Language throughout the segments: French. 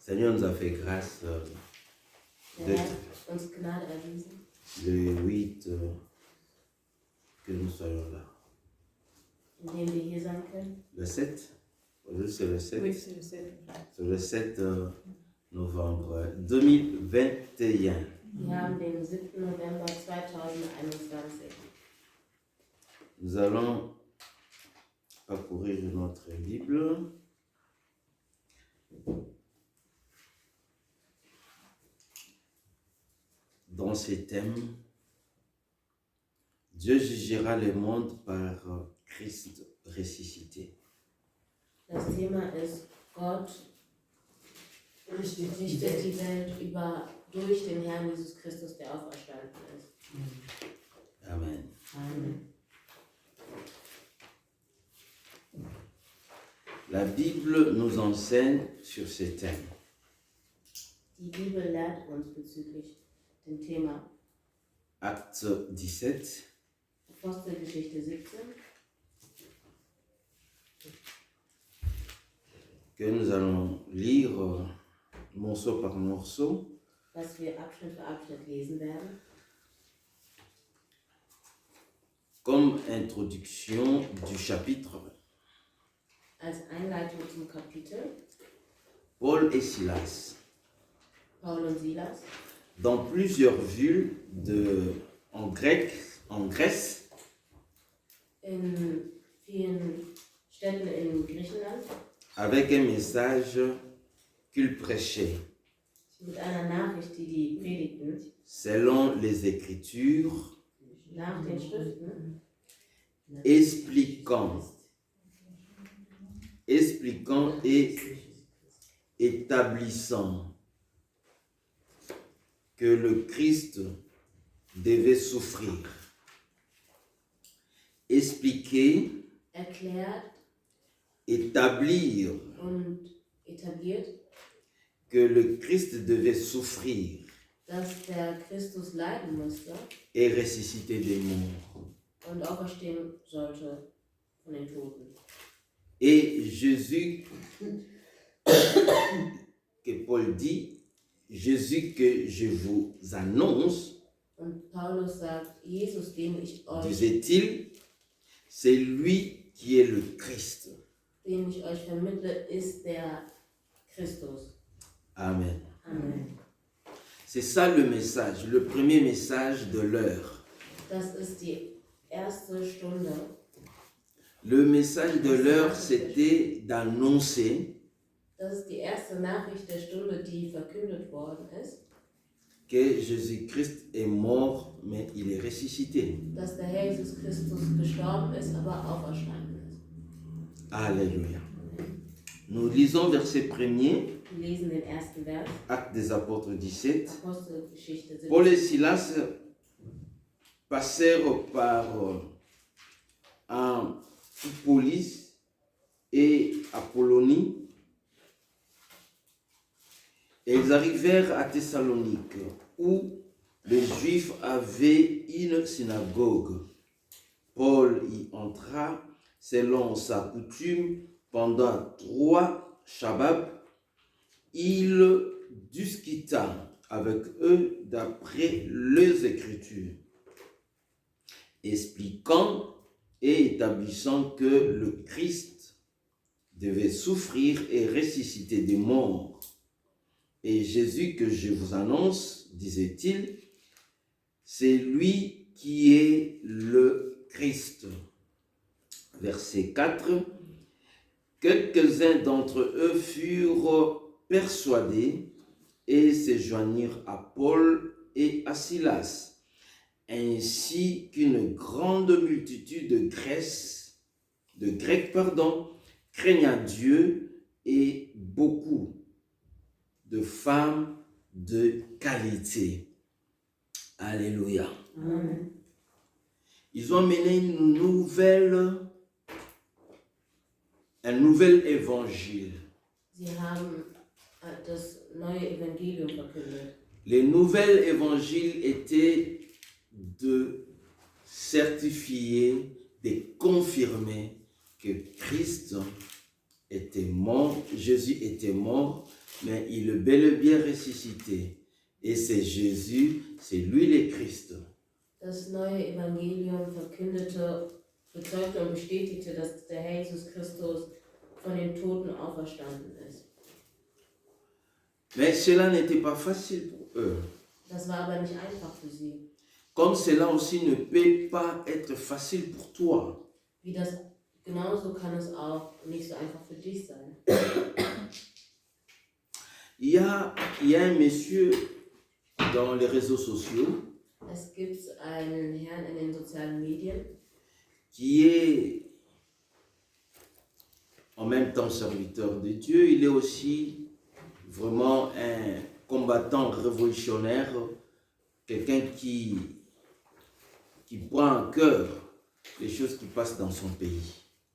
Seigneur nous a fait grâce Der Herr hat uns Gnade erwiesen, le 8 que nous soyons là. indem wir hier sein können. Le 7, aujourd'hui c'est le 7, Oui, c'est le 7. c'est le 7 novembre 2021. Wir haben den 7. November 2021. Nous allons parcourir notre Bible. Dans ces thèmes, Dieu jugera le monde par Christ ressuscité. Das Thema ist, Gott richtet die Welt durch den Herrn Jesus Christus, der auferstanden ist. Amen. Amen. La Bible nous enseigne sur ces thèmes. Die Bibel lehrt uns bezüglich dem Thema Acte 17, Apostelgeschichte 17, que nous allons lire morceau par morceau. was wir Abschnitt für Abschnitt lesen werden. Comme introduction du chapitre, Als Einleitung zum Kapitel Paul et Silas, Paul und Silas dans plusieurs villes en Grèce, in vielen Städten in Griechenland avec un message qu'ils prêchaient, mit einer Nachricht, die predigten, selon les Écritures, nach den Schriften, expliquant et établissant que le Christ devait souffrir. Expliquer, erklärt établir und etabliert, que le Christ devait souffrir dass der Christus leiden musste et ressusciter des morts. und auferstehen sollte von den Toten. Et Jésus, que Paul dit, Jésus que je vous annonce, Und Paulus sagt, Jesus, den ich euch c'est lui qui est le Christ. vermittle, ist der Christus. Amen. Amen. C'est ça le message, le premier message de l'heure. Das ist die erste Stunde. Le message de l'heure, c'était d'annoncer Das ist die erste Nachricht der Stunde, die verkündet worden ist, que Jésus-Christ est mort, mais il est ressuscité. dass der Herr Jesus Christus gestorben ist, aber auferstanden ist. Alléluia. Nous lisons verset 1er, Wir lesen den ersten Vers, Actes des Apôtres 17. Apostelgeschichte 17. Paul et Silas passèrent par Amphipolis et Apollonie. Et ils arrivèrent à Thessalonique, où les Juifs avaient une synagogue. Paul y entra selon sa coutume pendant 3 Shabbats. Il discuta avec eux d'après les Écritures, expliquant et établissant que le Christ devait souffrir et ressusciter des morts. Et Jésus que je vous annonce, disait-il, c'est lui qui est le Christ. Verset 4. Quelques-uns d'entre eux furent persuadés et se joignirent à Paul et à Silas, ainsi qu'une grande multitude de Grecs, craignant Dieu, et beaucoup de femmes de qualité. Alléluia. Amen. Ils ont mené un nouvel évangile. Sie haben das neue Evangelium verkündet. Le nouvel évangile était de certifier, de confirmer que Christ était mort, Jésus était mort, mais il est bel et bien ressuscité. Et c'est Jésus, c'est lui le Christ. Das neue Evangelium bezeugte und bestätigte, dass der Herr Jesus Christus von den Toten auferstanden ist. Mais cela n'était pas facile pour eux. Das war aber nicht einfach für sie. Comme cela aussi ne peut pas être facile pour toi. Genauso kann es auch nicht so einfach für dich sein. Il y a un monsieur dans les réseaux sociaux Es gibt einen Herrn in den sozialen Medien, qui est en même temps serviteur de Dieu. Il est aussi vraiment un combattant révolutionnaire, quelqu'un qui prend à cœur les choses qui passent dans son pays.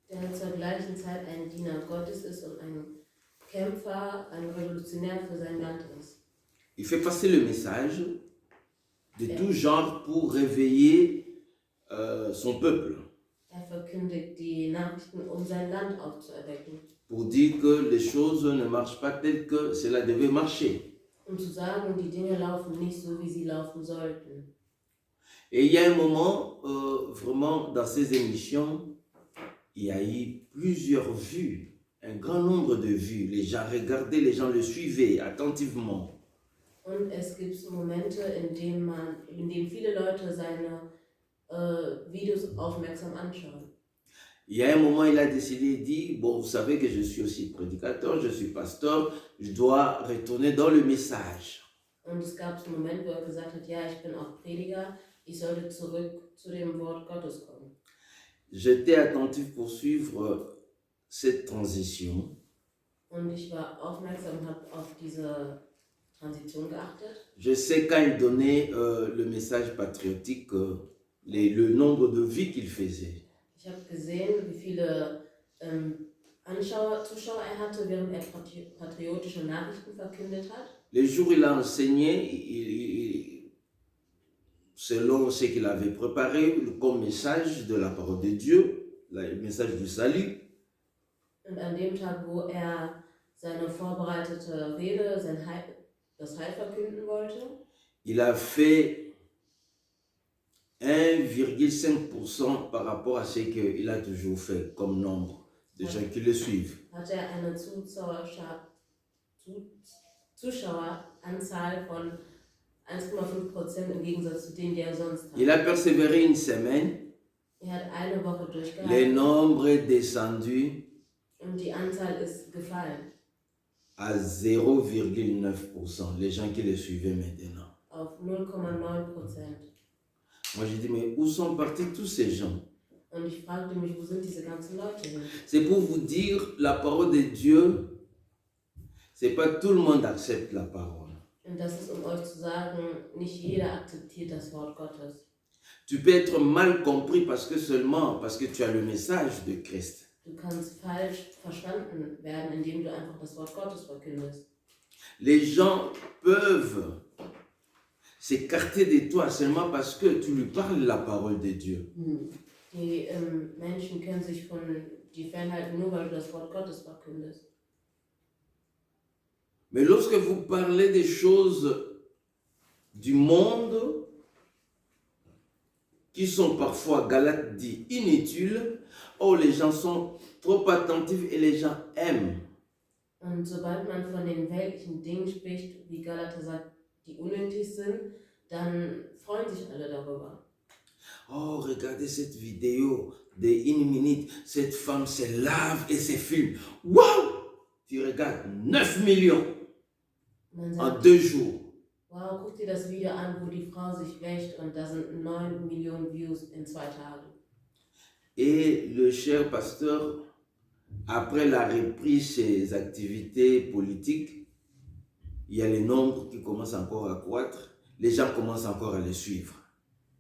Der zur gleichen Zeit ein Diener Gottes ist und ein Kämpfer, ein Revolutionär für sein Land ist. Il fait passer le message de tout genre pour réveiller son peuple. Verkündigt die Nachrichten, sein Land aufzuerwecken. Pour dire que les choses ne marchent pas telles que cela devait marcher. Zu sagen, die Dinge laufen nicht so, wie sie laufen sollten. Et il y a un moment, vraiment, dans ces émissions, il y a eu plusieurs vues, un grand nombre de vues. Les gens regardaient, les gens le suivaient attentivement. Und es gibt Momente, in denen viele Leute seine Videos aufmerksam anschauen. Il y a un moment, il a décidé, il dit, bon, vous savez que je suis aussi prédicateur, je suis pasteur, je dois retourner dans le message. Und es gab einen Moment, wo gesagt hat, ja, ich bin auch Prediger, ich sollte zurück zu dem Wort Gottes kommen. J'étais attentif pour suivre cette transition. Und ich war aufmerksam und habe auf diese Transition geachtet. Je sais quand il donnait le message patriotique, le nombre de vies qu'il faisait. Ich habe gesehen, wie viele Zuschauer er hatte, während er patriotische Nachrichten verkündet hat. Les jours où il a enseigné, selon ce qu'il avait préparé comme message de la parole de Dieu, le message du salut. Und an dem Tag, wo er seine vorbereitete Rede, das Heil verkünden wollte, il a fait 1,5% par rapport à ce qu'il a toujours fait comme nombre de gens qui le suivent. Hat er eine Zuschaueranzahl von 1,5% im Gegensatz zu denen, die er sonst hat. Il a persévéré une semaine. Er hat eine Woche Le durchgehalten. nombre est descendu Und die Anzahl ist gefallen. à 0,9%, les gens qui le suivaient maintenant. Auf 0,9%. Moi, je dis, mais où sont partis tous ces gens? Und ich fragte mich, wo sind diese ganzen Leute hin? C'est pour vous dire, la parole de Dieu, c'est pas tout le monde accepte la parole. Und das ist, euch zu sagen, nicht jeder akzeptiert das Wort Gottes. Tu peux être mal compris parce que tu as le message de Christ. Du kannst falsch verstanden werden, indem du einfach das Wort Gottes verkündest. Les gens peuvent s'écarter de toi seulement parce que tu lui parles la parole de Dieu. Die Menschen können sich von dir fernhalten, nur weil du das Wort Gottes verkündest. Mais lorsque vous parlez des choses du monde, qui sont parfois, Galates dit, inutiles, les gens sont trop attentifs et les gens aiment. Und sobald man von den weltlichen Dingen spricht, wie Galater sagt, die unnötig sind, dann freuen sich alle darüber. Oh, regardez cette vidéo de 1 minute, cette femme se lave et se filme. Waouh! Tu regardes 9 millions en 2 jours. Wow, guck dir das Video an, wo die Frau sich wäscht und da sind 9 Millionen Views in 2 Tagen. Et le cher pasteur, après la reprise ses activités politiques, il y a les nombres qui commencent encore à croître. Les gens commencent encore à le suivre.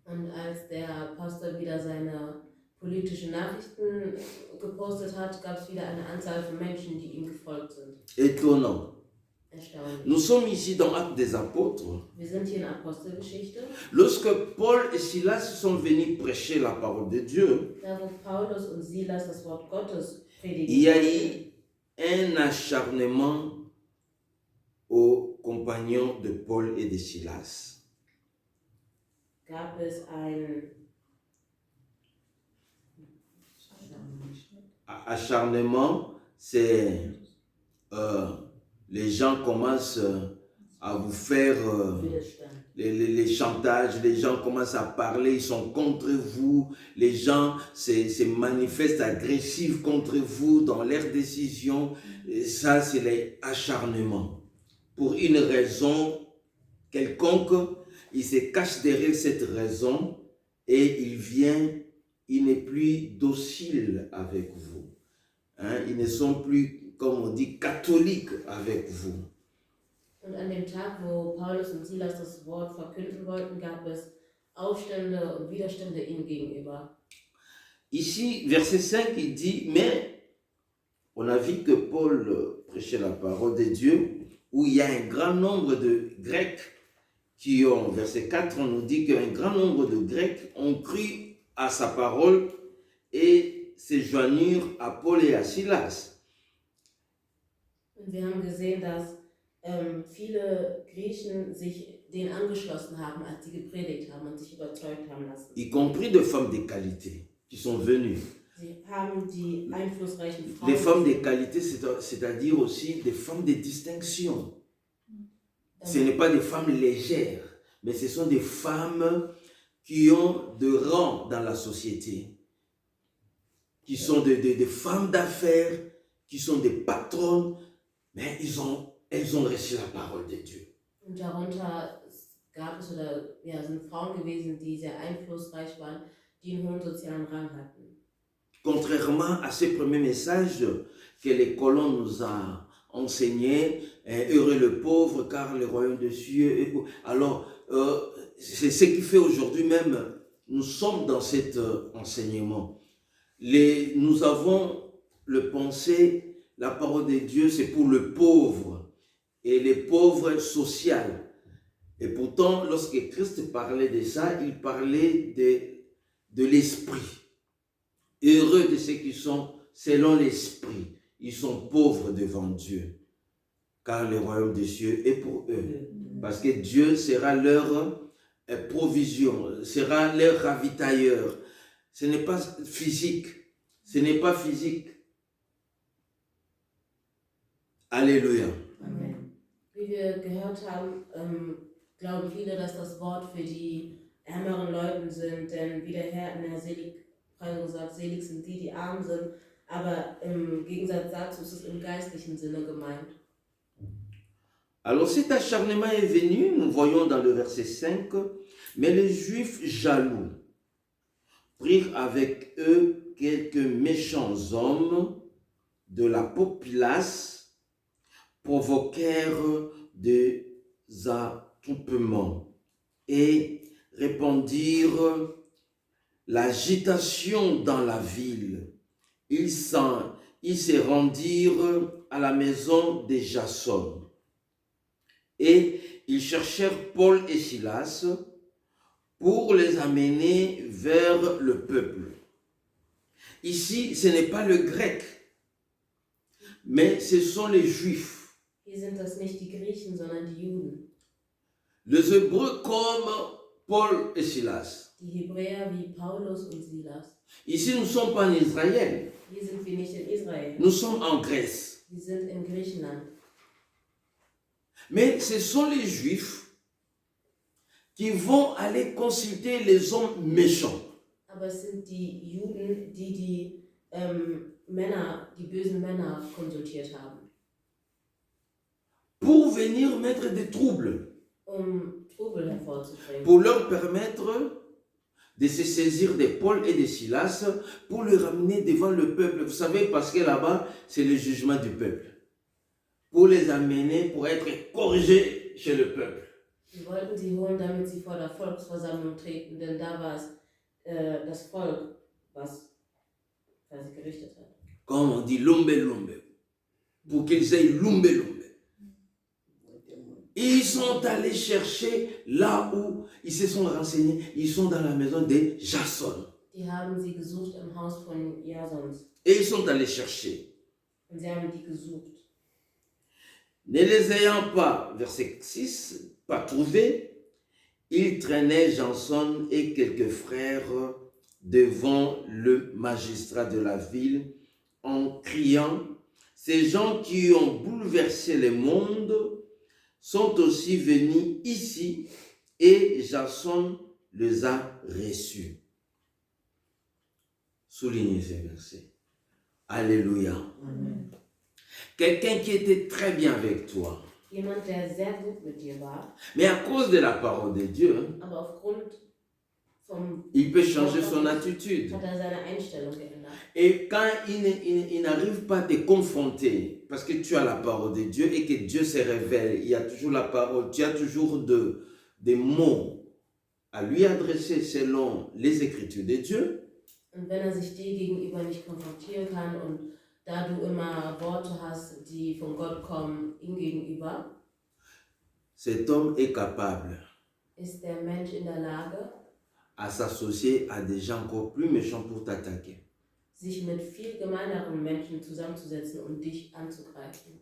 Und als der Pastor wieder seine politischen Nachrichten gepostet hat, gab es wieder eine Anzahl von Menschen, die ihm gefolgt sind. Étonnant. Erstaunlich. Nous sommes ici dans Actes des Apôtres. Wir sind hier in Apostelgeschichte. Lorsque Paul et Silas sont venus prêcher la parole de Dieu, Da wo Paulus und Silas das Wort Gottes predigen, il y a eu un acharnement aux compagnons de Paul et de Silas. Gab es ein Acharnement, c'est les gens commencent à vous faire Widerstand. les chantages, les gens commencent à parler, ils sont contre vous, les gens se manifestent agressifs contre vous dans leurs décisions. Et ça, c'est les acharnements. Pour une raison quelconque, il se cache derrière cette raison et il n'est plus docile avec vous. Hein? Ils ne sont plus, comme on dit, catholiques avec vous. Und an dem Tag, wo Paulus und Silas das Wort verkünden wollten, gab es Aufstände und Widerstände ihnen gegenüber. Ici, verset 5, il dit, mais on a vu que Paul prêchait la parole de Dieu, où il y a un grand nombre de Grecs qui ont, verset 4, on nous dit qu'un grand nombre de Grecs ont cru à sa parole et se joignirent à Paul et à Silas. Und wir haben gesehen, dass viele Griechen sich denen angeschlossen haben, als sie gepredigt haben und sich überzeugt haben lassen. Y compris des femmes de qualité qui sont venues. Sie haben die einflussreichen Les femmes Frauen. de qualité, c'est-à-dire aussi des femmes de distinction. Ce n'est pas des femmes légères, mais ce sont des femmes qui ont de rang dans la société, qui sont des femmes d'affaires, qui sont des patronnes, mais elles ont reçu la parole de Dieu. Und darunter gab es sind Frauen gewesen, die sehr einflussreich waren, die einen hohen sozialen Rang hatten. Contrairement à ce premier message que les colons nous ont enseigné, heureux le pauvre car le royaume des cieux est... Alors, c'est ce qui fait aujourd'hui même, nous sommes dans cet enseignement. Nous avons le pensée, la parole de Dieu, c'est pour le pauvre et les pauvres social. Et pourtant, lorsque Christ parlait de ça, il parlait de l'esprit. Heureux de ceux qui sont selon l'esprit. Ils sont pauvres devant Dieu, car le royaume des cieux est pour eux. Parce que Dieu sera leur provision, sera leur ravitailleur. Ce n'est pas physique. Ce n'est pas physique. Alléluia. Amen. Wie wir gehört haben, glauben viele, dass das Wort für die ärmeren Leute sind, denn wie der Herr in der Seligpreisung sagt, selig sind die, die arm sind, aber im Gegensatz dazu ist es im geistlichen Sinne gemeint. Alors cet acharnement est venu, nous voyons dans le verset 5, mais les Juifs jaloux prirent avec eux quelques méchants hommes de la populace, provoquèrent des attroupements et répandirent l'agitation dans la ville. Ils se rendirent à la maison de Jason. Et ils cherchèrent Paul et Silas pour les amener vers le peuple. Ici, ce n'est pas le grec, mais ce sont les Juifs. Hier sind das nicht die Griechen, sondern die Juden. Les Hébreux comme Paul et Silas. Die Hebräer wie Paulus und Silas. Ici, nous ne sommes pas en Israël, Hier sind wir nicht in Israel. nous sommes en Grèce. Wir sind in Griechenland. Mais ce sont les Juifs qui vont aller consulter les hommes méchants. Aber es sind die Juden, die Männer, die bösen Männer konsultiert haben, Pour venir mettre des troubles, Trubel hervorzubringen. pour leur permettre de se saisir de Paul et de Silas, pour les ramener devant le peuple. Vous savez, parce que là-bas, c'est le jugement du peuple. Pour les amener, pour être corrigés chez le peuple. Sie wollten sie holen, damit sie vor der Volksversammlung treten, denn da war es das Volk, was quasi gerichtet hat. Comme on dit, lumbe lumbe. Pour qu'ils aient lumbe lumbe. Ils sont allés chercher là où ils se sont renseignés. Ils sont dans la maison de Jason. Die haben sie gesucht im Haus von Jasons. Et ils sont allés chercher. Und sie haben die gesucht. Ne les ayant pas, verset 6, pas trouvés, ils traînaient Janson et quelques frères devant le magistrat de la ville en criant, ces gens qui ont bouleversé le monde sont aussi venus ici et Jason les a reçus. Soulignez ces versets. Alléluia. Amen. Quelqu'un qui était très bien avec toi, Jemand, der sehr gut mit dir war, mais à cause de la parole de Dieu, aber aufgrund vom il peut changer son attitude. hat seine Einstellung geändert. Et quand il n'arrive pas à te confronter, parce que tu as la parole de Dieu et que Dieu se révèle, il y a toujours la parole, tu as toujours des mots à lui adresser selon les Écritures de Dieu. Und wenn sich dir gegenüber nicht konfrontieren kann und da du immer Worte hast, die von Gott kommen, ihm gegenüber, Cet homme est capable ist der Mensch in der Lage, à s'associer à des gens encore plus méchants pour t'attaquer. sich mit viel gemeineren Menschen zusammenzusetzen und dich anzugreifen.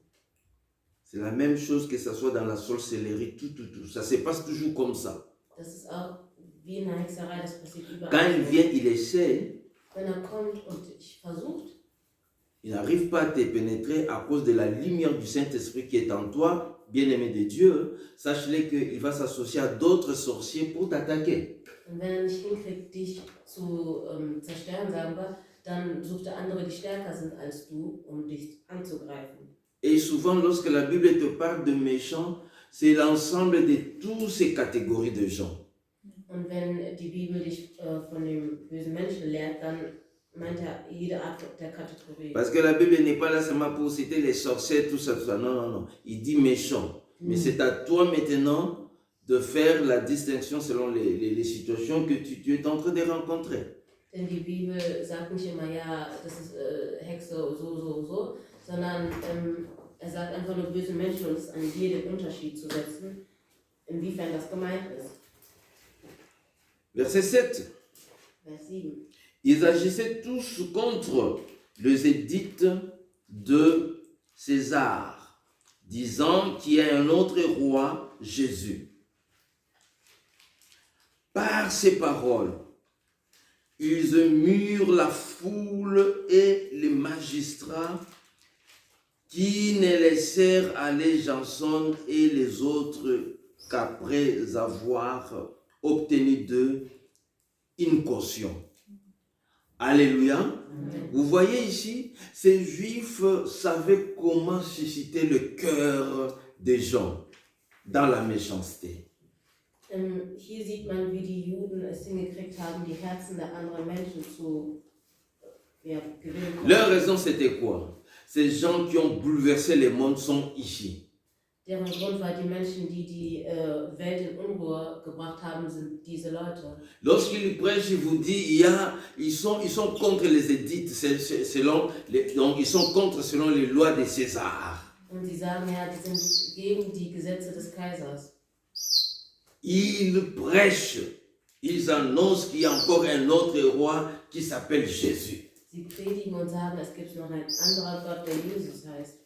C'est la même chose que ça soit dans la sorcellerie, tout. Ça se passe toujours comme ça. Das ist auch wie in der Hexerei, das passiert überall. Quand il vient, il essaie, Wenn kommt und dich versucht, il n'arrive pas à te pénétrer à cause de la lumière du Saint-Esprit qui est en toi, bien-aimé de Dieu. Sache-le qu'il va s'associer à d'autres sorciers pour t'attaquer. und wenn nicht hinkriegt, dich zu zerstören, sagen wir, dann sucht er andere, die stärker sind als du, um dich anzugreifen. Et souvent, lorsque la Bible te parle de méchants, c'est l'ensemble de toutes ces catégories de gens. Und wenn die Bibel dich von dem bösen Menschen lehrt, dann meint er jede Art der Kategorie. Parce que la Bible n'est pas là seulement pour citer les sorciers, tout ça. Non. Il dit méchants. Mais c'est à toi maintenant de faire la distinction selon les situations que tu es en train de rencontrer. Denn die Bibel sagt nicht immer, ja, das ist Hexe, so, sondern er sagt einfach nur böse Menschen und es ist an jedem Unterschied zu setzen, inwiefern das gemeint ist. Verset 7. Vers 7. Ils agissaient tous contre les édicts de César, disant qu'il y a un autre roi, Jésus. Par ces paroles, ils murent la foule et les magistrats qui ne laissèrent aller Janson et les autres qu'après avoir obtenu d'eux une caution. Alléluia. Amen. Vous voyez ici, ces Juifs savaient comment susciter le cœur des gens dans la méchanceté. Hier sieht man, wie die Juden es hingekriegt haben, die Herzen der anderen Menschen zu gewinnen. Leur raison, c'était quoi? Ces gens qui ont bouleversé le monde sont ici. Deren Grund war, die Menschen, die die Welt in Unruhe gebracht haben, sind diese Leute. Lorsqu'ils prêchent, ils vous disent, ils sont contre les édicts, donc ils sont contre selon les lois de César. Und sie sagen, ja, die sind gegen die Gesetze des Kaisers. Ils prêchent, ils annoncent qu'il y a encore un autre roi qui s'appelle Jésus. Sie predigen und sagen, es gibt noch ein anderer Gott, der Jesus heißt.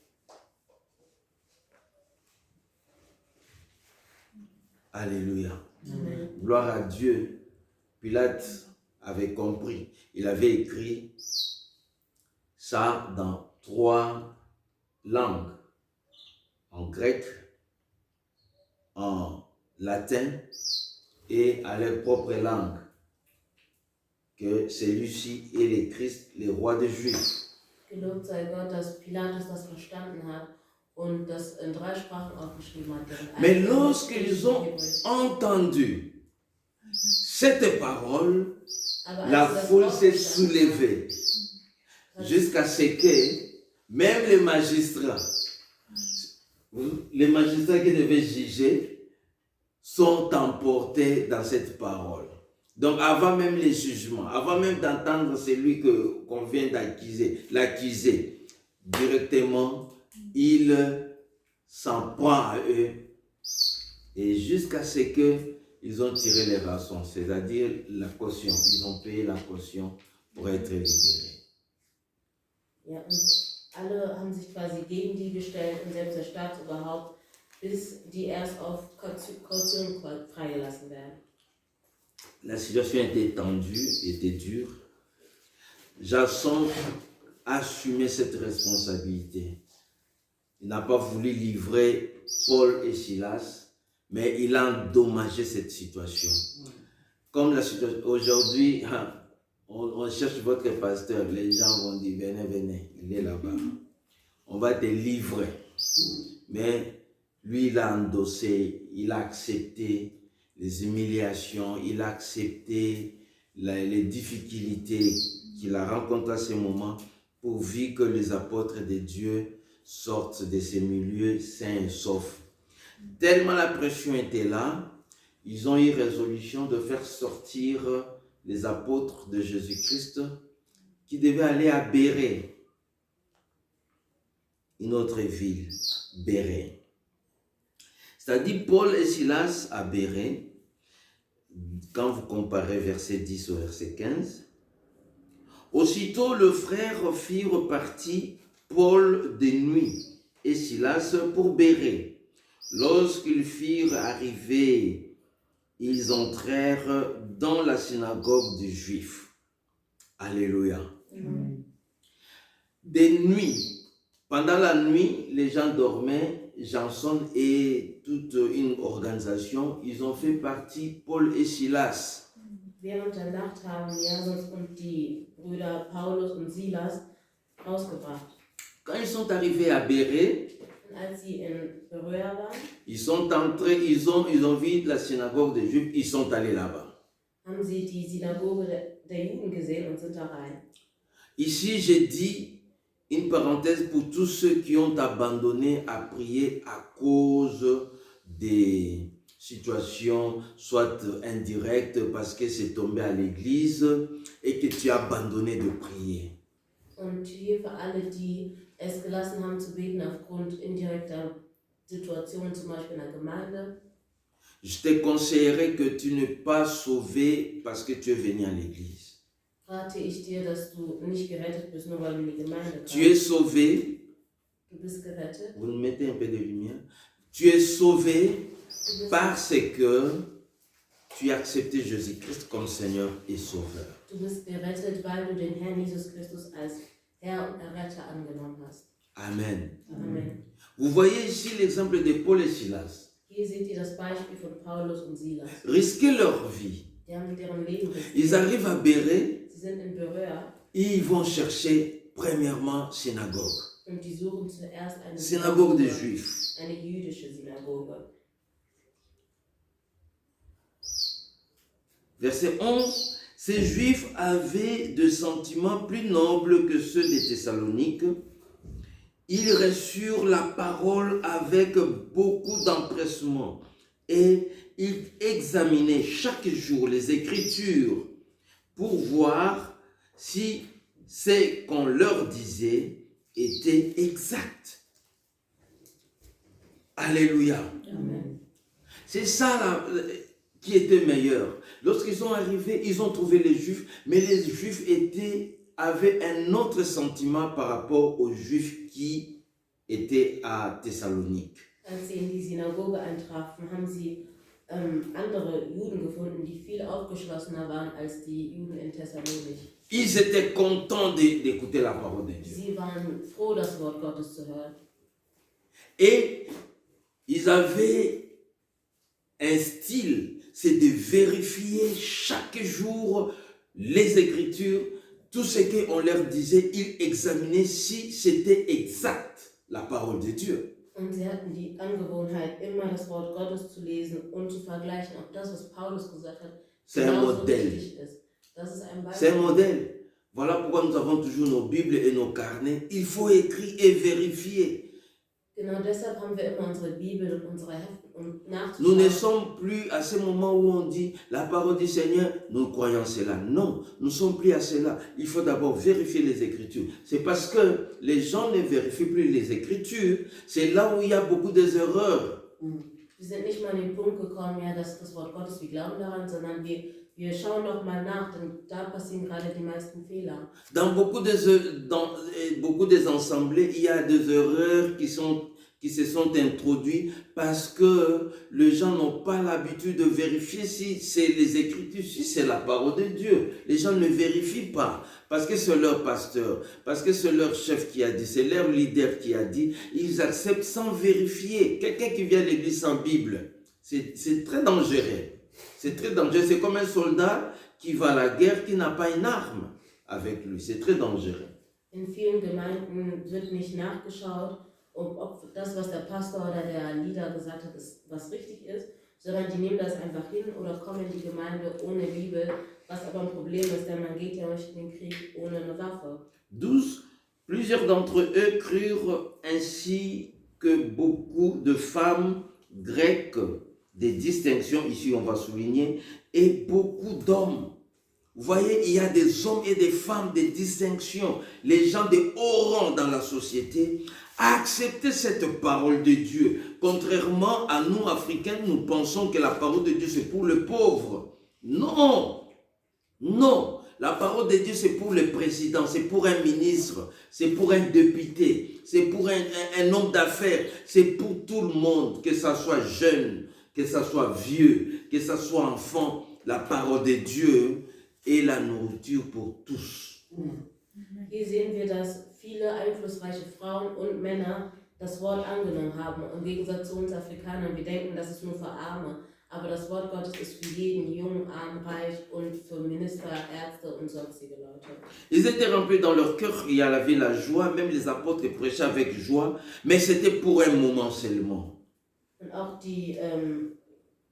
Alléluia. Amen. Gloire à Dieu. Pilate avait compris. Il avait écrit ça dans 3 langues. En grec, en latin et à leur propre langue. Que celui-ci est le Christ, le roi des Juifs. Gelobt sei Gott, dass Pilatus das verstanden hat und das in 3 Sprachen aufgeschrieben hat. Mais lorsqu'ils ont entendu cette parole, la foule s'est soulevée jusqu'à ce que même les magistrats qui devaient juger sont emportés dans cette parole. Donc avant même les jugements, avant même d'entendre celui qu'on vient l'accuser, directement, il s'en prend à eux et jusqu'à ce qu'ils ont tiré les rançons, c'est-à-dire la caution. Ils ont payé la caution pour être libérés. Ja, und Alle haben sich quasi gegen die gestellt und selbst das Staatsoberhaupt, bis die erst auf Kaution freigelassen werden. La situation était tendue, était dure. Jason assumait cette responsabilité. Il n'a pas voulu livrer Paul et Silas, mais il a endommagé cette situation. Comme la situation aujourd'hui, on cherche votre pasteur, les gens vont dire venez, venez, il est là-bas. On va te livrer. Mais lui, il a endossé, il a accepté les humiliations, il a accepté les difficultés qu'il a rencontrées à ce moment, pourvu que les apôtres de Dieu sortent de ces milieux sains et saufs. Tellement la pression était là, ils ont eu résolution de faire sortir les apôtres de Jésus-Christ qui devaient aller à Bérée, une autre ville, Bérée. C'est-à-dire Paul et Silas à Bérée, quand vous comparez verset 10 au verset 15, aussitôt le frère fit repartir Paul de nuit et Silas pour Bérée. Lorsqu'ils furent arrivés, ils entrèrent dans la synagogue des Juifs. Alléluia. De nuit, pendant la nuit, les gens dormaient. Jason et toute une organisation, ils ont fait partie Paul et Silas. Während der Nacht haben Jason und die Brüder Paulus und Silas rausgebracht. Quand ils sont arrivés à Bérée, Und als sie in Beröa waren, ils sont entrés, ils ont vu la synagogue des Juifs, ils sont allés là-bas. haben sie die Synagoge der Juden gesehen und sind da rein. Ici, j'ai dit une parenthèse pour tous ceux qui ont abandonné à prier à cause des situations, soit indirectes, parce que c'est tombé à l'église et que tu as abandonné de prier. Und hier für alle, die es gelassen haben zu beten aufgrund indirekter Situationen, zum Beispiel in der Gemeinde. Je te conseillerais que tu n'es pas sauvé parce que tu es venu à l'église. Rate ich dir, dass du nicht gerettet bist, nur weil du in die Gemeinde Tu es kommst. sauvé, Du bist gerettet. vous nous mettez un peu de lumière, tu es sauvé Du bist, parce que tu as accepté Jésus-Christ comme Seigneur et Sauveur. du bist gerettet, weil du den Herrn Jesus Christus als Herr und Erretter angenommen hast. Amen. Amen. Vous voyez ici l'exemple de Paul et Silas. Hier seht ihr das Beispiel von Paulus und Silas. Risquer leur vie. Die haben deren Leben Ils riskiert. arrivent à Bérée Sie sind in Beröa et ils vont chercher premièrement synagogue. und die suchen zuerst eine Synagogue des Juifs. eine jüdische Synagoge. Verset 11. Ces Juifs avaient des sentiments plus nobles que ceux des Thessaloniques. Ils reçurent la parole avec beaucoup d'empressement et ils examinaient chaque jour les Écritures pour voir si ce qu'on leur disait était exact. Alléluia. Amen. C'est ça qui était meilleur. Lorsqu'ils sont arrivés, ils ont trouvé les Juifs, mais les Juifs avaient un autre sentiment par rapport aux Juifs qui étaient à Thessalonique. Als sie in die Synagoge eintrafen, haben sie andere Juden gefunden, die viel aufgeschlossener waren als die Juden in Thessalonich. Ils étaient contents d'écouter la parole de Dieu. Sie waren froh, das Wort Gottes zu hören. Et ils avaient un style, c'est de vérifier chaque jour les Écritures, tout ce qu'on leur disait, ils examinaient si c'était exact, la parole de Dieu. Und sie hatten die Angewohnheit, immer das Wort Gottes zu lesen und zu vergleichen, ob das, was Paulus gesagt hat, C'est un genauso modèle. richtig ist. Das ist ein C'est un Beispiel. modèle. Voilà pourquoi nous avons toujours nos Bibles et nos carnets. Il faut écrire et vérifier. Genau deshalb haben wir immer unsere Bibel und unsere Heften, um Nous ne nachzuschauen. sommes plus à ce moment où on dit la parole du Seigneur, nous croyons cela. Non, nous ne sommes plus à cela. Il faut d'abord vérifier les Écritures. C'est parce que les gens ne vérifient plus les Écritures. C'est là où il y a beaucoup d'erreurs. Wir sind nicht mal an den Punkt gekommen, ja, dass das Wort Gottes, wir glauben daran, sondern wir Wir schauen doch mal nach, denn da passieren gerade die meisten Fehler. Dans beaucoup des assemblées, il y a des erreurs qui se sont introduites parce que les gens n'ont pas l'habitude de vérifier si c'est les Écritures, si c'est la parole de Dieu. Les gens ne vérifient pas parce que c'est leur pasteur, parce que c'est leur chef qui a dit, c'est leur leader qui a dit. Ils acceptent sans vérifier. Quelqu'un qui vient à l'église sans Bible, c'est très dangereux. C'est très dangereux. C'est comme un soldat qui va à la guerre, qui n'a pas une arme avec lui. C'est très dangereux. In vielen Gemeinden wird nicht nachgeschaut, ob das, was der Pastor oder der Leader gesagt hat, ist, was richtig ist, sondern die nehmen das einfach hin oder kommen in die Gemeinde ohne Bibel, was aber ein Problem ist, denn man geht ja nicht in den Krieg ohne eine Waffe. 12. Plusieurs d'entre eux crurent ainsi que beaucoup de femmes grecques, des distinctions, ici on va souligner, et beaucoup d'hommes. Vous voyez, il y a des hommes et des femmes, des distinctions. Les gens de haut rang dans la société acceptent cette parole de Dieu. Contrairement à nous, Africains, nous pensons que la parole de Dieu, c'est pour le pauvre. Non, non. La parole de Dieu, c'est pour le président, c'est pour un ministre, c'est pour un député, c'est pour un homme d'affaires, c'est pour tout le monde, que ça soit jeune, que ça soit vieux, que ça soit enfant. La parole de Dieu est la nourriture pour tous. Hier sehen wir, dass viele einflussreiche Frauen und Männer das Wort angenommen haben. Im Gegensatz zu uns Afrikanern, wir denken, das ist nur für Arme. Aber das Wort Gottes ist für jeden, jung, arm, reich und für Minister, Ärzte und sonstige Leute. Ils étaient remplis dans leur cœur, il y avait la joie, même les apôtres prêchaient avec joie, mais c'était pour un moment seulement. Und auch die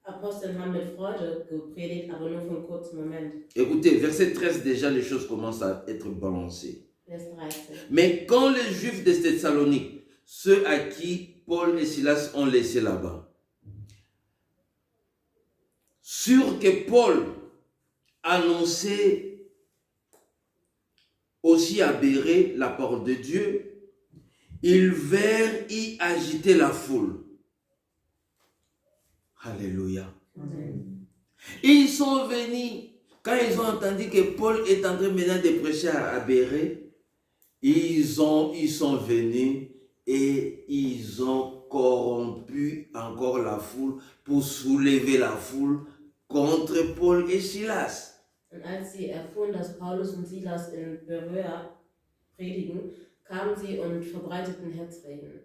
Apostel haben mit Freude gepredigt, aber nur für einen kurzen Moment. Écoutez, verset 13, déjà les choses commencent à être balancées. Vers 13. Mais quand les Juifs de Thessalonique, ceux à qui Paul et Silas ont laissé là-bas, sûr que Paul annonçait aussi à Bérée la parole de Dieu, ils vinrent y agiter la foule. Alléluia. Ils sont venus, quand ils ont entendu que Paul est en train maintenant de prêcher à Bérée, ils sont venus et ils ont corrompu encore la foule pour soulever la foule contre Paul et Silas. Und als sie erfuhren, dass Paulus und Silas in Beröa predigen, kamen sie und verbreiteten Hetzreden.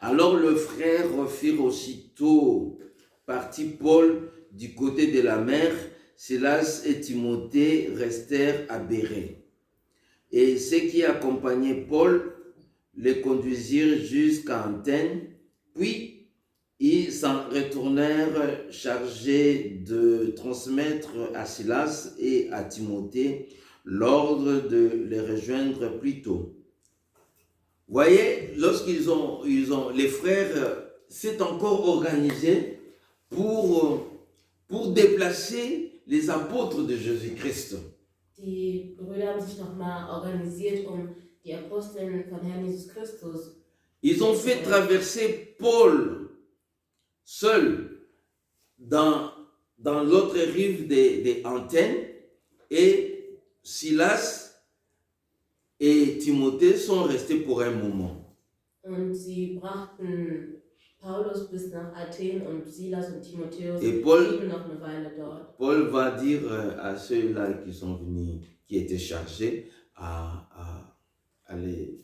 Alors le frère firent aussitôt parti Paul du côté de la mer, Silas et Timothée restèrent à Bérée. Et ceux qui accompagnaient Paul les conduisirent jusqu'à Athènes, puis ils s'en retournèrent chargés de transmettre à Silas et à Timothée l'ordre de les rejoindre plus tôt. Vous voyez, lorsqu'ils ont, les frères s'est encore organisés pour déplacer les apôtres de Jésus-Christ. Die Brüder haben sich nochmal organisiert, die Aposteln von Herrn Jesus Christus. Ils ont fait traverser Paul seul dans l'autre rive des Athènes et Silas et Timothée sont restés pour un moment. Und sie brachten Paulus bis nach Athen und Silas und Timotheus Et Paul, blieben noch eine Weile dort. Paul va dire à ceux-là qui sont venus, qui étaient chargés à les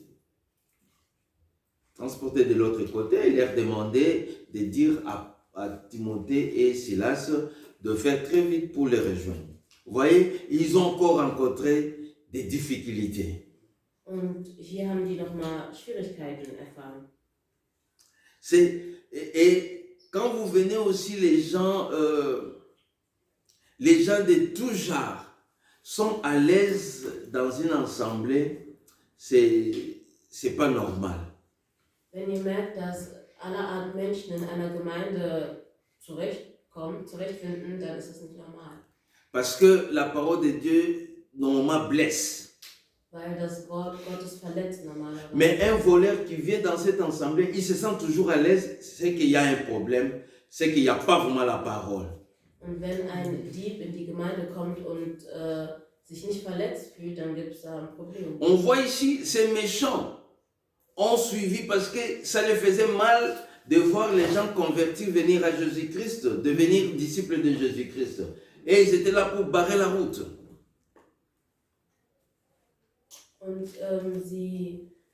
transporter de l'autre côté, il leur demandait de dire à Timothée et Silas de faire très vite pour les rejoindre. Vous voyez, ils ont encore rencontré des difficultés. Und hier haben die nochmal Schwierigkeiten erfahren. Et quand vous venez aussi, les gens de tout genre sont à l'aise dans une assemblée, c'est pas normal. Wenn ihr merkt, dass alle Art Menschen in einer Gemeinde zurechtfinden, dann ist das nicht normal. Parce que la parole de Dieu, normalement, blesse. Weil das Wort Gottes verletzt normalerweise. Mais un voleur qui vient dans cette assemblée, il se sent toujours à l'aise, c'est qu'il y a un problème, c'est qu'il n'y a pas vraiment la parole. Und wenn ein Dieb in die Gemeinde kommt und sich nicht verletzt fühlt, dann gibt es da ein Problem. On voit ici, ces méchants ont suivi parce que ça les faisait mal de voir les gens convertis venir à Jésus-Christ, devenir disciples de Jésus-Christ. Et ils étaient là pour barrer la route. Und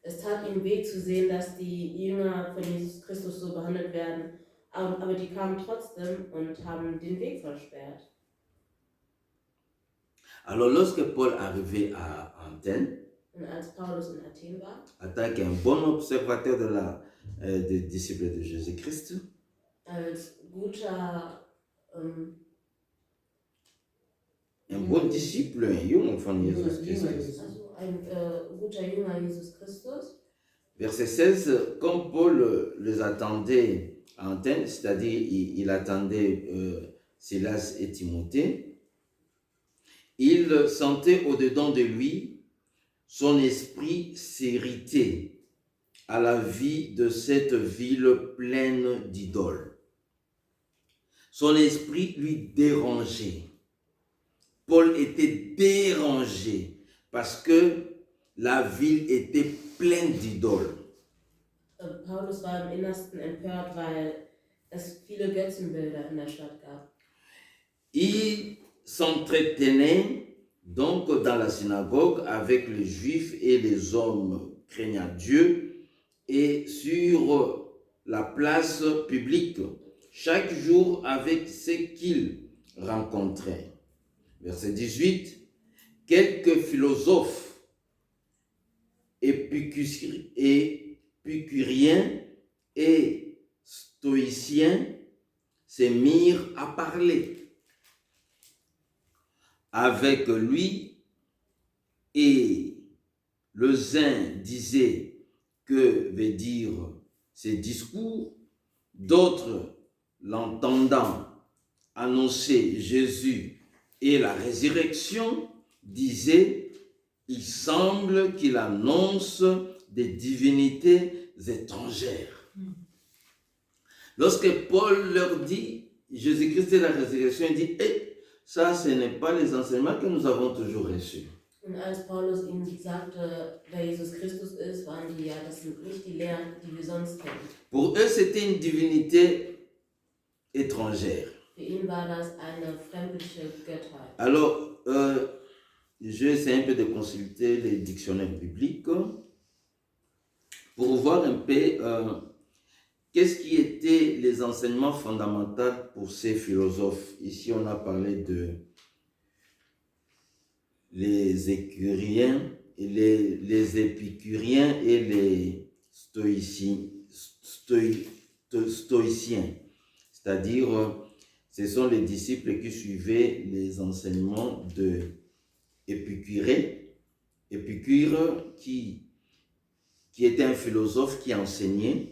es tat ihnen weh zu sehen, dass die Jünger von Jesus Christus so behandelt werden. Aber die kamen trotzdem und haben den Weg versperrt. Alors lorsque Paul arrivait à Athènes, Und als Paulus in Athen war, en tant qu'un bon observateur des disciples de Jésus-Christ, als guter un bon disciple, un Jünger von Jesus Christus. also ein guter Jünger Jesus Christus. Verset 16, comme Paul les attendait à Athènes, c'est-à-dire il attendait Silas et Timothée, il sentait au-dedans de lui son esprit s'irriter à la vie de cette ville pleine d'idoles. Son esprit lui dérangeait. Paul était dérangé parce que la ville était pleine d'idoles. Paulus war im Innersten empört, weil es viele Götzenbilder in der Stadt gab. Il s'entretenait donc dans la synagogue avec les Juifs et les hommes craignant Dieu et sur la place publique, chaque jour avec ceux qu'il rencontrait. Verset 18, quelques philosophes épicuriens et stoïciens se mirent à parler avec lui, et les uns disaient que veut dire ces discours, d'autres, l'entendant annoncer Jésus et la résurrection, disaient, il semble qu'il annonce des divinités étrangères. Lorsque Paul leur dit Jésus-Christ et la résurrection, il dit, ça, ce n'est pas les enseignements que nous avons toujours reçus. Und als Paulus ihnen sagte, wer Jesus Christus ist, waren die ja, das sind nicht die Lehren, die wir sonst kennen. Pour eux, c'était une divinité étrangère. Für ihn war das eine fremdliche Göttheit. Alors, je vais essayer un peu de consulter les dictionnaires bibliques pour voir un peu qu'est-ce qui étaient les enseignements fondamentaux pour ces philosophes. Ici, on a parlé de les épicuriens et les stoïciens. C'est-à-dire, ce sont les disciples qui suivaient les enseignements de Épicure qui était un philosophe qui enseignait.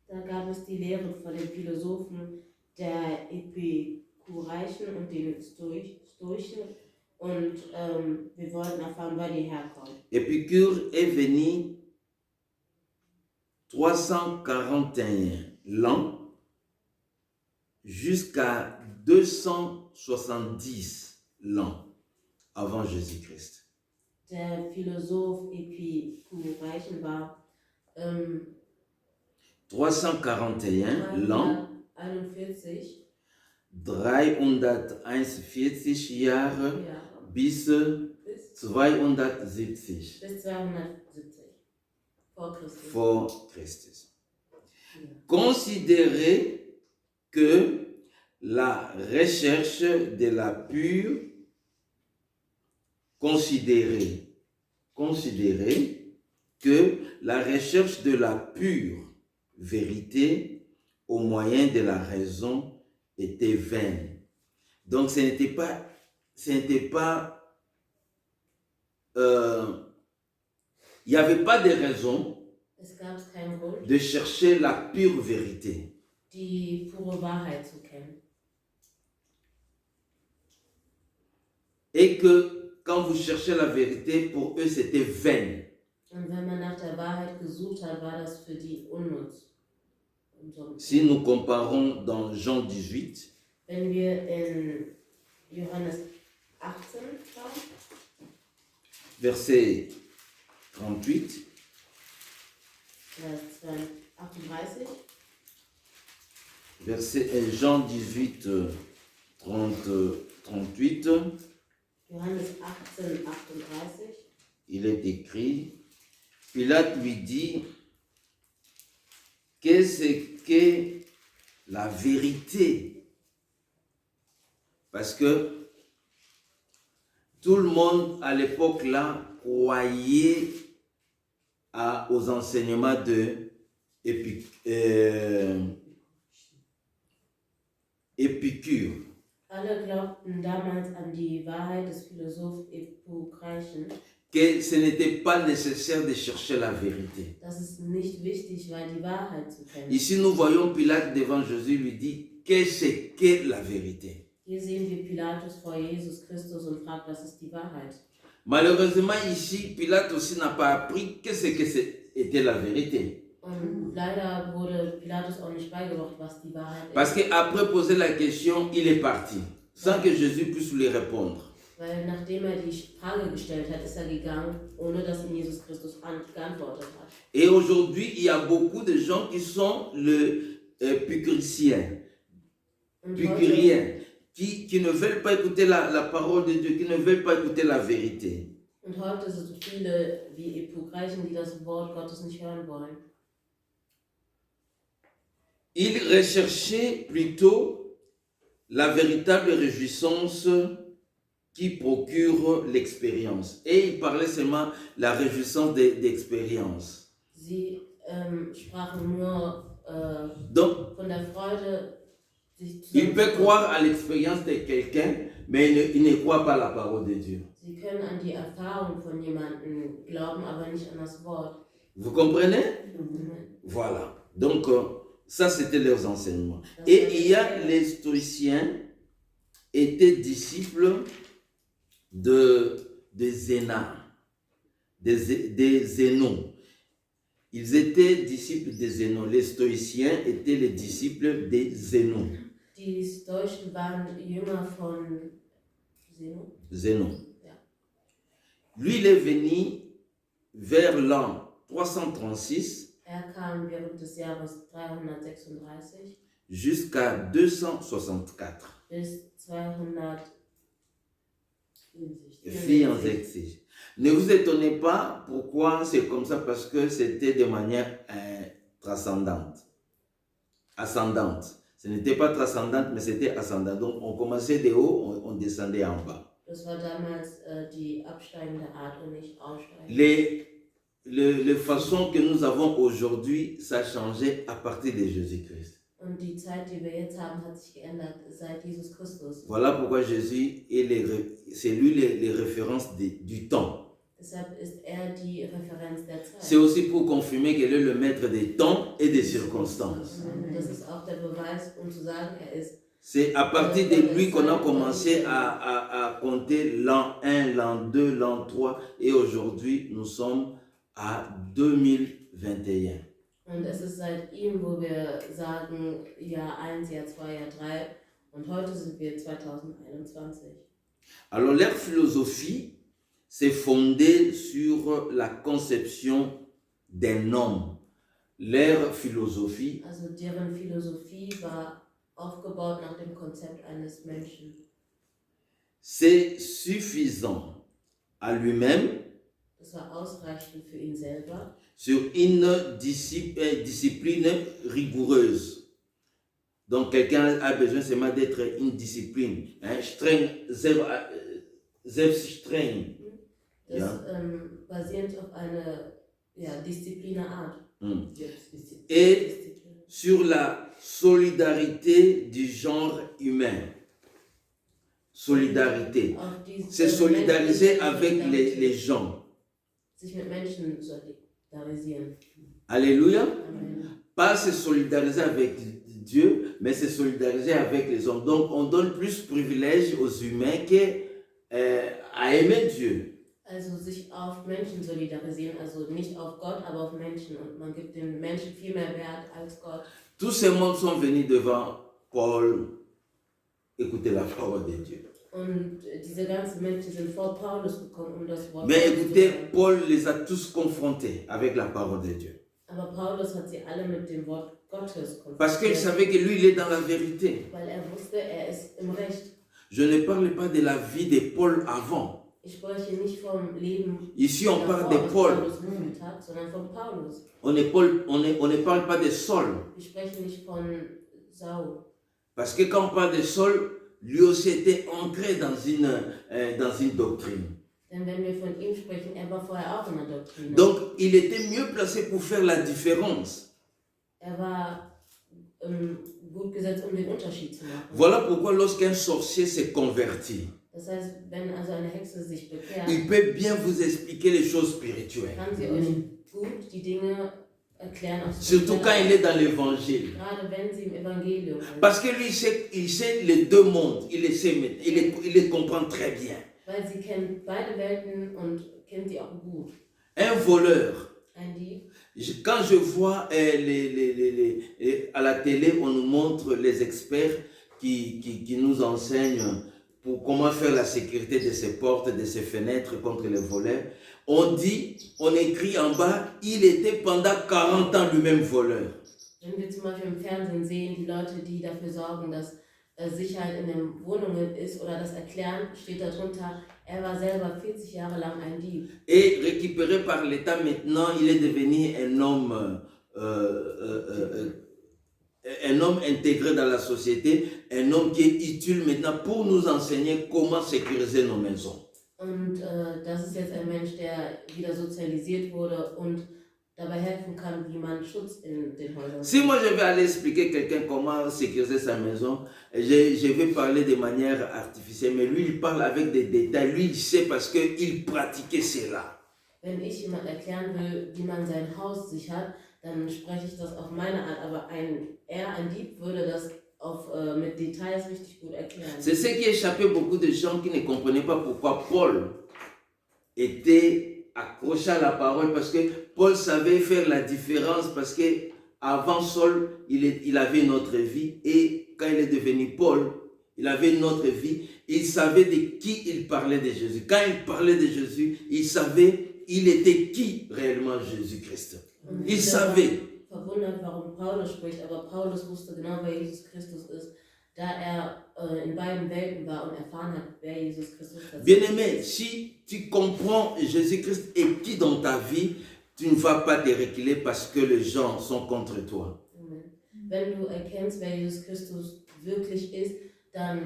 Da gab es die Lehre von den Philosophen der Epikureischen und den Stoischen. Und wir wollten erfahren, wer die herkommen. Épicure est venu 341 l'an jusqu'à 270 l'an avant Jésus-Christ. Der Philosoph Epikureischen war 341 l'an, 41 341 Jahre bis 270 bis 270 vor Christus. vor Christus. Considérez que la recherche de la pure, considérez que la recherche de la pure vérité au moyen de la raison était vaine. Donc ce n'était pas il n'y avait pas de raison de chercher la pure vérité. Die pure Wahrheit zu kennen. Et que quand vous cherchez la vérité, pour eux c'était vain. Und wenn man nach der Wahrheit gesucht hat, war das für die unnütz. Si nous comparons dans Jean 18, Wenn wir in Johannes 18 schauen, verset 38, Vers 38, verset Jean 18, 38, Johannes 18, 38, il est écrit, Pilate lui dit, qu'est-ce que la vérité? Parce que tout le monde à l'époque là croyait aux enseignements de Épicure. Alle glaubten damals an die Wahrheit des Philosophen Epikreischen, Que ce n'était pas nécessaire de chercher la vérité. dass es nicht wichtig war, die Wahrheit zu kennen. Ici, nous voyons Pilate devant Jésus lui dit, qu'est-ce que la vérité? Hier sehen wir Pilatus vor Jesus Christus und fragt, was ist die Wahrheit? Malheureusement, ici, Pilate aussi n'a pas appris qu'est-ce que était la vérité. Und leider wurde Pilatus auch nicht beigebracht, was die Wahrheit Parce ist. qu'après poser la question, il est parti, sans que Jésus puisse lui répondre. Weil nachdem die Frage gestellt hat, ist gegangen, ohne dass ihm Jesus Christus geantwortet hat. Et aujourd'hui, il y a beaucoup de gens qui sont épicuriens, qui ne veulent pas écouter la parole de Dieu, qui ne veulent pas écouter la vérité. Und heute sind so viele wie Epikreichen, die das Wort Gottes nicht hören wollen. Ils recherchaient plutôt la véritable réjouissance qui procure l'expérience. Et ils parlaient seulement la réjouissance d'expérience. Sie sprachen nur Donc, von der Freude, sich il peut croire à l'expérience de quelqu'un, mais il ne croit pas à la parole de Dieu. Sie können an die Erfahrung von jemandem glauben, aber nicht an das Wort. Vous comprenez? Voilà. Donc, ça, c'était leurs enseignements. Et il y a les stoïciens étaient disciples de Zéna, des Zénons. Ils étaient disciples des Zénons. Les stoïciens étaient les disciples des Zénons. Die Stoischen waren Jünger von Zeno. Zénon. Ja. Lui, il est venu vers l'an 336 Kam während des Jahres 336 jusqu'à 264. bis 264. Ne vous étonnez pas pourquoi c'est comme ça, parce que c'était de manière transcendante, ascendante. Ce n'était pas transcendante, mais c'était ascendant. Donc on commençait de haut, on descendait en bas. Das war damals die absteigende Art und nicht aufsteigende. Les façons que nous avons aujourd'hui, ça a changé à partir de Jésus-Christ. Und die Zeit, die wir jetzt haben, hat sich geändert seit Jesus Christus. Voilà pourquoi Jésus c'est lui les références du temps. Deshalb ist die Referenz der Zeit. C'est aussi pour confirmer qu'il est le maître des temps et des circonstances. Das ist auch der Beweis, zu sagen, ist. C'est à partir de lui qu'on a commencé à compter l'an 1, l'an 2, l'an 3 et aujourd'hui nous sommes à 2021. Und es ist seit ihm, wo wir sagen, Jahr 1, Jahr 2, Jahr 3 und heute sind wir 2021. Alors leur philosophie s'est fondée sur la conception d'un homme. Leur philosophie, also deren Philosophie war aufgebaut nach dem Konzept eines Menschen. C'est suffisant à lui-même. Das war ausreichend für ihn selber. Sur une discipline rigoureuse. Donc quelqu'un a besoin seulement d'être une discipline. Streng, selbststreng. Das basierend auf eine Disziplinarart. Et sur la solidarité du genre humain. Solidarité. C'est solidariser avec les gens. Sich mit Menschen solidarisieren. Alléluia. Amen. Pas se solidariser avec Dieu, mais se solidariser avec les hommes. Donc on donne plus privilège aux humains qu'à aimer Dieu. Also sich auf Menschen solidarisieren, also nicht auf Gott, aber auf Menschen. Und man gibt den Menschen viel mehr Wert als Gott. Tous ces mondes sont venus devant Paul, écouter la parole de Dieu. Und diese ganzen Menschen sind vor Paulus gekommen, das Wort Mais Gottes zu écoutez, hören. Paul les a tous confrontés avec la parole de Dieu. Aber Paulus hat sie alle mit dem Wort Gottes Parce qu'il konfrontiert, savait que lui, il est dans la vérité. weil wusste, ist im Recht. Je ne parle pas de la vie de Paul avant. Ich spreche nicht vom Leben Ici, on parle davor, de was Paul. Paulus geführt hat, sondern von Paulus. On ne parle pas de Saul. Wir sprechen nicht von Saul. Parce que quand on parle de Saul, lui aussi était ancré dans une doctrine. Denn wenn wir von ihm sprechen, war vorher auch in der Doktrin. Donc, il était mieux placé pour faire la différence. War gut gesetzt, den Unterschied zu machen. Voilà pourquoi lorsqu'un sorcier se convertit, Das heißt, wenn also eine Hexe sich bekehrt, il peut bien vous expliquer les choses spirituelles. kann sie euch gut die Dinge erklären. Surtout quand il est dans l'évangile. Gerade wenn sie im Evangelium ist. Parce que lui, il sait les deux mondes. Il les comprend très bien. Weil sie kennt beide Welten und kennt sie auch gut. Un voleur. Ein Dieb. Quand je vois à la télé, on nous montre les experts qui nous enseignent pour comment faire la sécurité de ces portes, de ces fenêtres contre les voleurs. On écrit en bas, il était pendant 40 ans lui-même voleur. Wenn wir zum Beispiel im Fernsehen sehen, die Leute, die dafür sorgen, dass Sicherheit in den Wohnungen ist oder das erklären, steht darunter, war selber 40 Jahre lang ein Dieb. Et récupéré par l'État maintenant, il est devenu un homme intégré dans la société, un homme qui est utile maintenant pour nous enseigner comment sécuriser nos maisons. Und das ist jetzt ein Mensch, der wieder sozialisiert wurde und dabei helfen kann, wie man Schutz in den Häusern. Si moi je vais aller expliquer quelqu'un comment sécuriser sa maison, je vais parler de manière artificielle, mais lui il parle avec des détails, lui il sait parce qu'il pratiquait cela. Wenn ich jemand erklären will, wie man sein Haus sichert, dann spreche ich das auf meine Art, aber ein Dieb würde das mit Details richtig gut erklären. C'est ce qui échappait beaucoup de gens qui ne comprenaient pas pourquoi Paul était accroché à la parole, parce que Paul savait faire la différence, parce que avant Saul, il avait une autre vie, et quand il est devenu Paul, il avait une autre vie, il savait de qui il parlait de Jésus. Quand il parlait de Jésus, il savait, il était qui réellement Jésus-Christ. Il savait. Verwundert, warum Paulus spricht, aber Paulus wusste genau, wer Jesus Christus ist, da in beiden Welten war und erfahren hat, wer Jesus Christus ist. Bien-aimé, si tu comprends Jésus-Christ est qui dans ta vie, tu ne vas pas te reculer parce que les gens sont contre toi. Amen. Wenn du erkennst, wer Jesus Christus wirklich ist, dann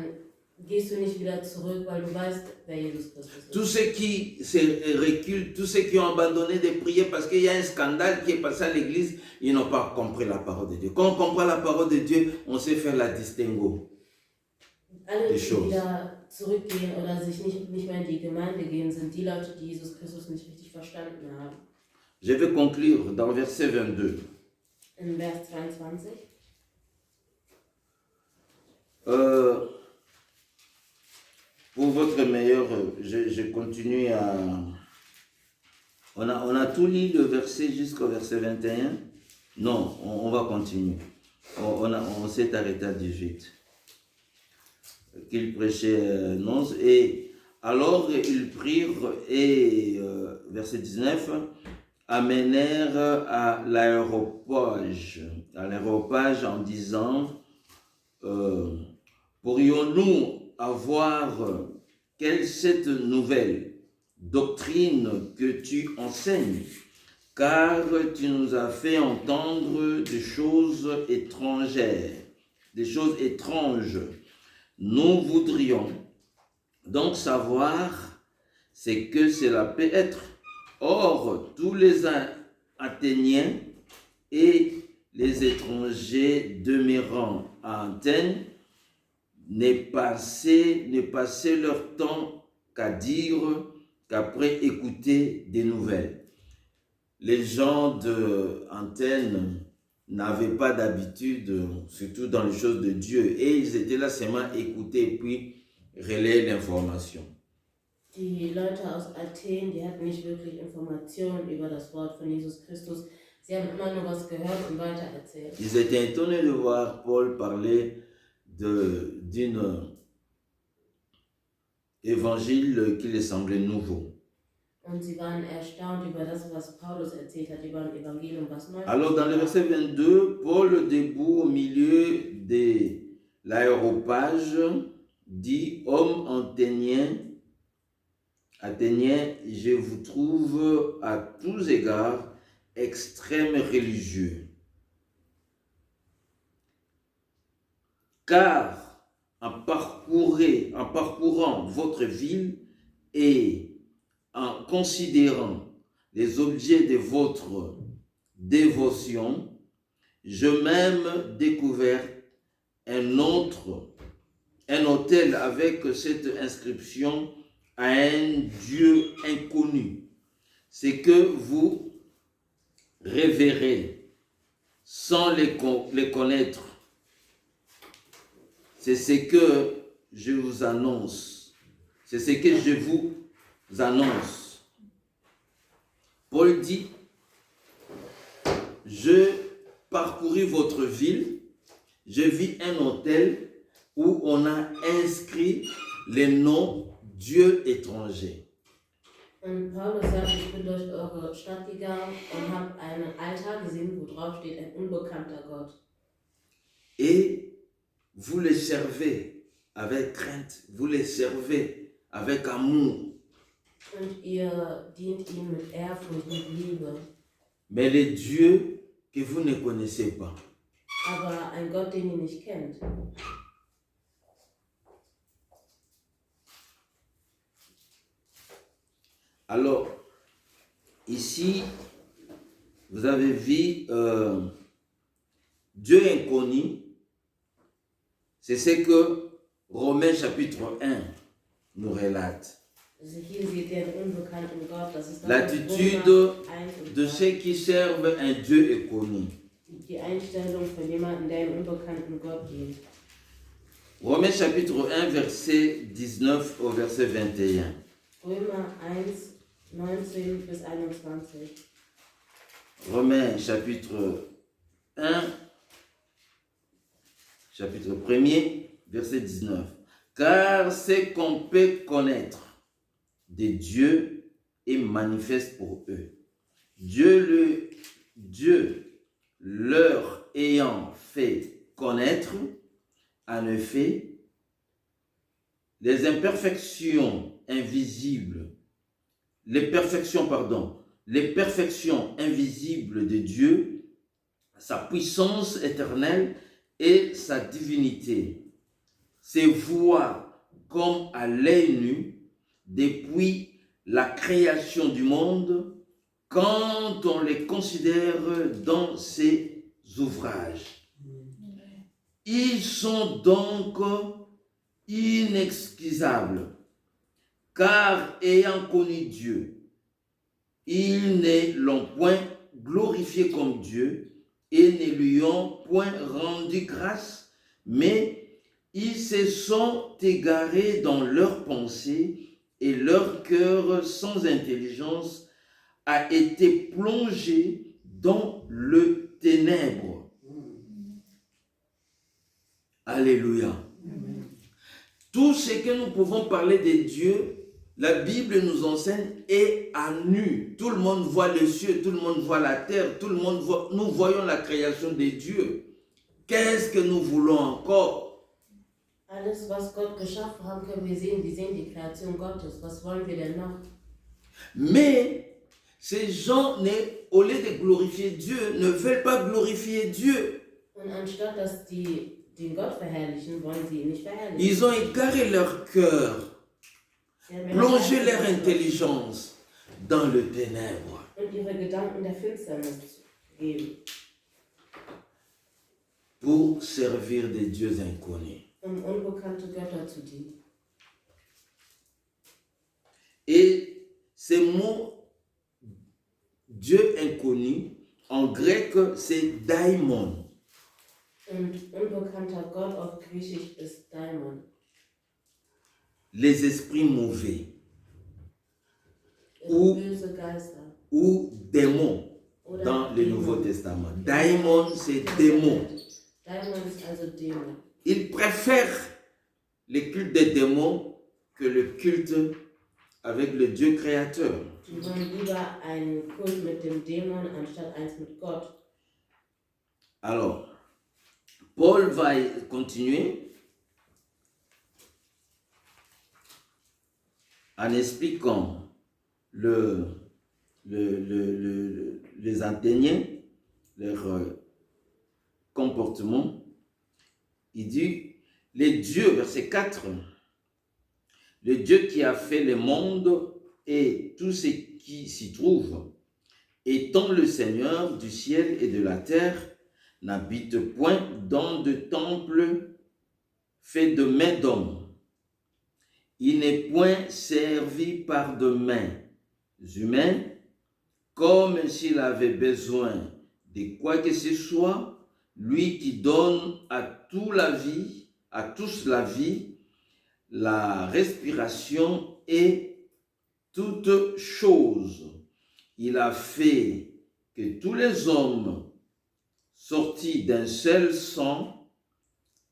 gehst du nicht wieder zurück, weil du weißt, wer Jesus Christus ist. Tous ceux qui se reculent, tous ceux qui ont abandonné de prier parce qu'il y a un scandale qui est passé à l'église, ils n'ont pas compris la parole de Dieu. Quand on comprend la parole de Dieu, on sait faire la distinguo. Alle, die wieder zurückgehen oder sich nicht mehr in die Gemeinde gehen, sind die Leute, die Jesus Christus nicht richtig verstanden haben. Je vais conclure dans verset 22. In Vers 22. Pour votre meilleur, je continue à... On a tout lu le verset jusqu'au verset 21. Non, on va continuer. On s'est arrêté à 18. Qu'il prêchait Nonce. Et alors ils prirent et, verset 19, amenèrent à l'aéropage en disant, pourrions-nous avoir quelle cette nouvelle doctrine que tu enseignes, car tu nous as fait entendre des choses étrangères, des choses étranges. Nous voudrions donc savoir ce que cela peut être. Or, tous les Athéniens et les étrangers demeurant à Athènes ne passaient leur temps qu'à dire, qu'après écouter des nouvelles. Les gens d'Athènes n'avaient pas d'habitude, surtout dans les choses de Dieu, et ils étaient là seulement écouter et puis relayer l'information. Die Leute aus Athen, die hatten nicht wirklich Informationen über das Wort von Jesus Christus. Sie haben immer nur was gehört und weitererzählt. Ils étaient étonnés de voir Paul parler d'une évangile qui les semblait nouveau. Und sie waren erstaunt über das, was Paulus erzählt hat, über ein Evangelium, was neu Alors dans le verset 22, Paul, debout au milieu de l'aéropage, dit: Homme Athénien, je vous trouve à tous égards extrême religieux. Car en parcourant votre ville et en considérant les objets de votre dévotion, je même découvert un autel avec cette inscription à un Dieu inconnu. C'est que vous révérez sans les connaître. C'est ce que je vous annonce. C'est ce que je vous annonce. Paul dit: je parcourus votre ville, je vis un autel où on a inscrit les noms Dieu étrangers. Und Paulus sagt, ich bin durch eure Stadt gegangen und habe einen Altar gesehen, wo drauf steht, ein unbekannter Gott. Et vous les servez avec crainte, vous les servez avec amour. Und ihr dient ihm mit Ehrfurcht, mit Liebe. Mais les dieux que vous ne connaissez pas. Aber ein Gott, den ihr nicht kennt. Alors, ici, vous avez vu Dieu inconnu. C'est ce que Romains chapitre 1 nous relate. L'attitude de ceux qui servent un Dieu inconnu. Romains chapitre 1, verset 19 au verset 21. Römer 1, 19 bis 21. Romains chapitre 1, chapitre 1er, verset 19. Car ce qu'on peut connaître de Dieu est manifeste pour eux. Dieu leur ayant fait connaître, en effet, les perfections invisibles de Dieu, sa puissance éternelle et sa divinité, se voient comme à l'œil nu depuis la création du monde, quand on les considère dans ses ouvrages. Ils sont donc inexcusables, car ayant connu Dieu, ils ne l'ont point glorifié comme Dieu et ne lui ont point rendu grâce, mais ils se sont égarés dans leurs pensées et leur cœur sans intelligence a été plongé dans le ténèbre. Alléluia. Tout ce que nous pouvons parler de Dieu, la Bible nous enseigne est à nu. Tout le monde voit les cieux, tout le monde voit la terre, tout le monde voit. Nous voyons la création de Dieu. Qu'est-ce que nous voulons encore? Alles, was Gott geschaffen hat, können wir sehen. Wir sehen die Kreation Gottes. Was wollen wir denn noch? Mais ces gens, au lieu de glorifier Dieu, ne veulent pas glorifier Dieu. Und anstatt dass die den Gott verherrlichen, wollen sie ihn nicht verherrlichen. Ils ont égaré leur cœur, plongé leur intelligence dans le ténèbre. Und ihre Gedanken der Finsternis geben. Pour servir des dieux inconnus. Unbekannte Götter zu dienen. Et ce mot Dieu inconnu, en grec, c'est daimon. Und unbekannter Gott auf Griechisch ist Daimon. Les esprits mauvais. Böse Geister. Ou démons dans le Nouveau Testament. Daimon, c'est démon. Daimon ist also Dämon. Ils préfèrent les cultes des démons que que le culte avec le Dieu créateur. Die wollen lieber einen Kult mit dem Dämon anstatt eins mit Gott. Alors, Paul va continuer en expliquant les Athéniens, leur comportement. Il dit, les dieux, verset 4, le Dieu qui a fait le monde et tout ce qui s'y trouve, étant le Seigneur du ciel et de la terre, n'habite point dans de temples faits de mains d'hommes. Il n'est point servi par de mains humaines, comme s'il avait besoin de quoi que ce soit, lui qui donne à tous la vie, la respiration et toutes choses. Il a fait que tous les hommes sortis d'un seul sang,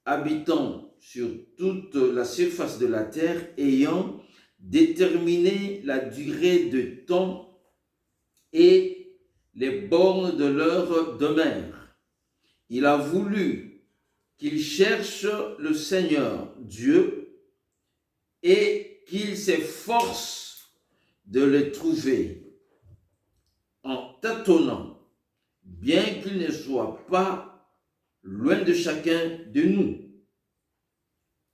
habitant sur toute la surface de la terre, ayant déterminé la durée de temps et les bornes de leur demeure. Il a voulu qu'ils cherchent le Seigneur Dieu et qu'ils s'efforcent de le trouver en tâtonnant, bien qu'il ne soit pas loin de chacun de nous.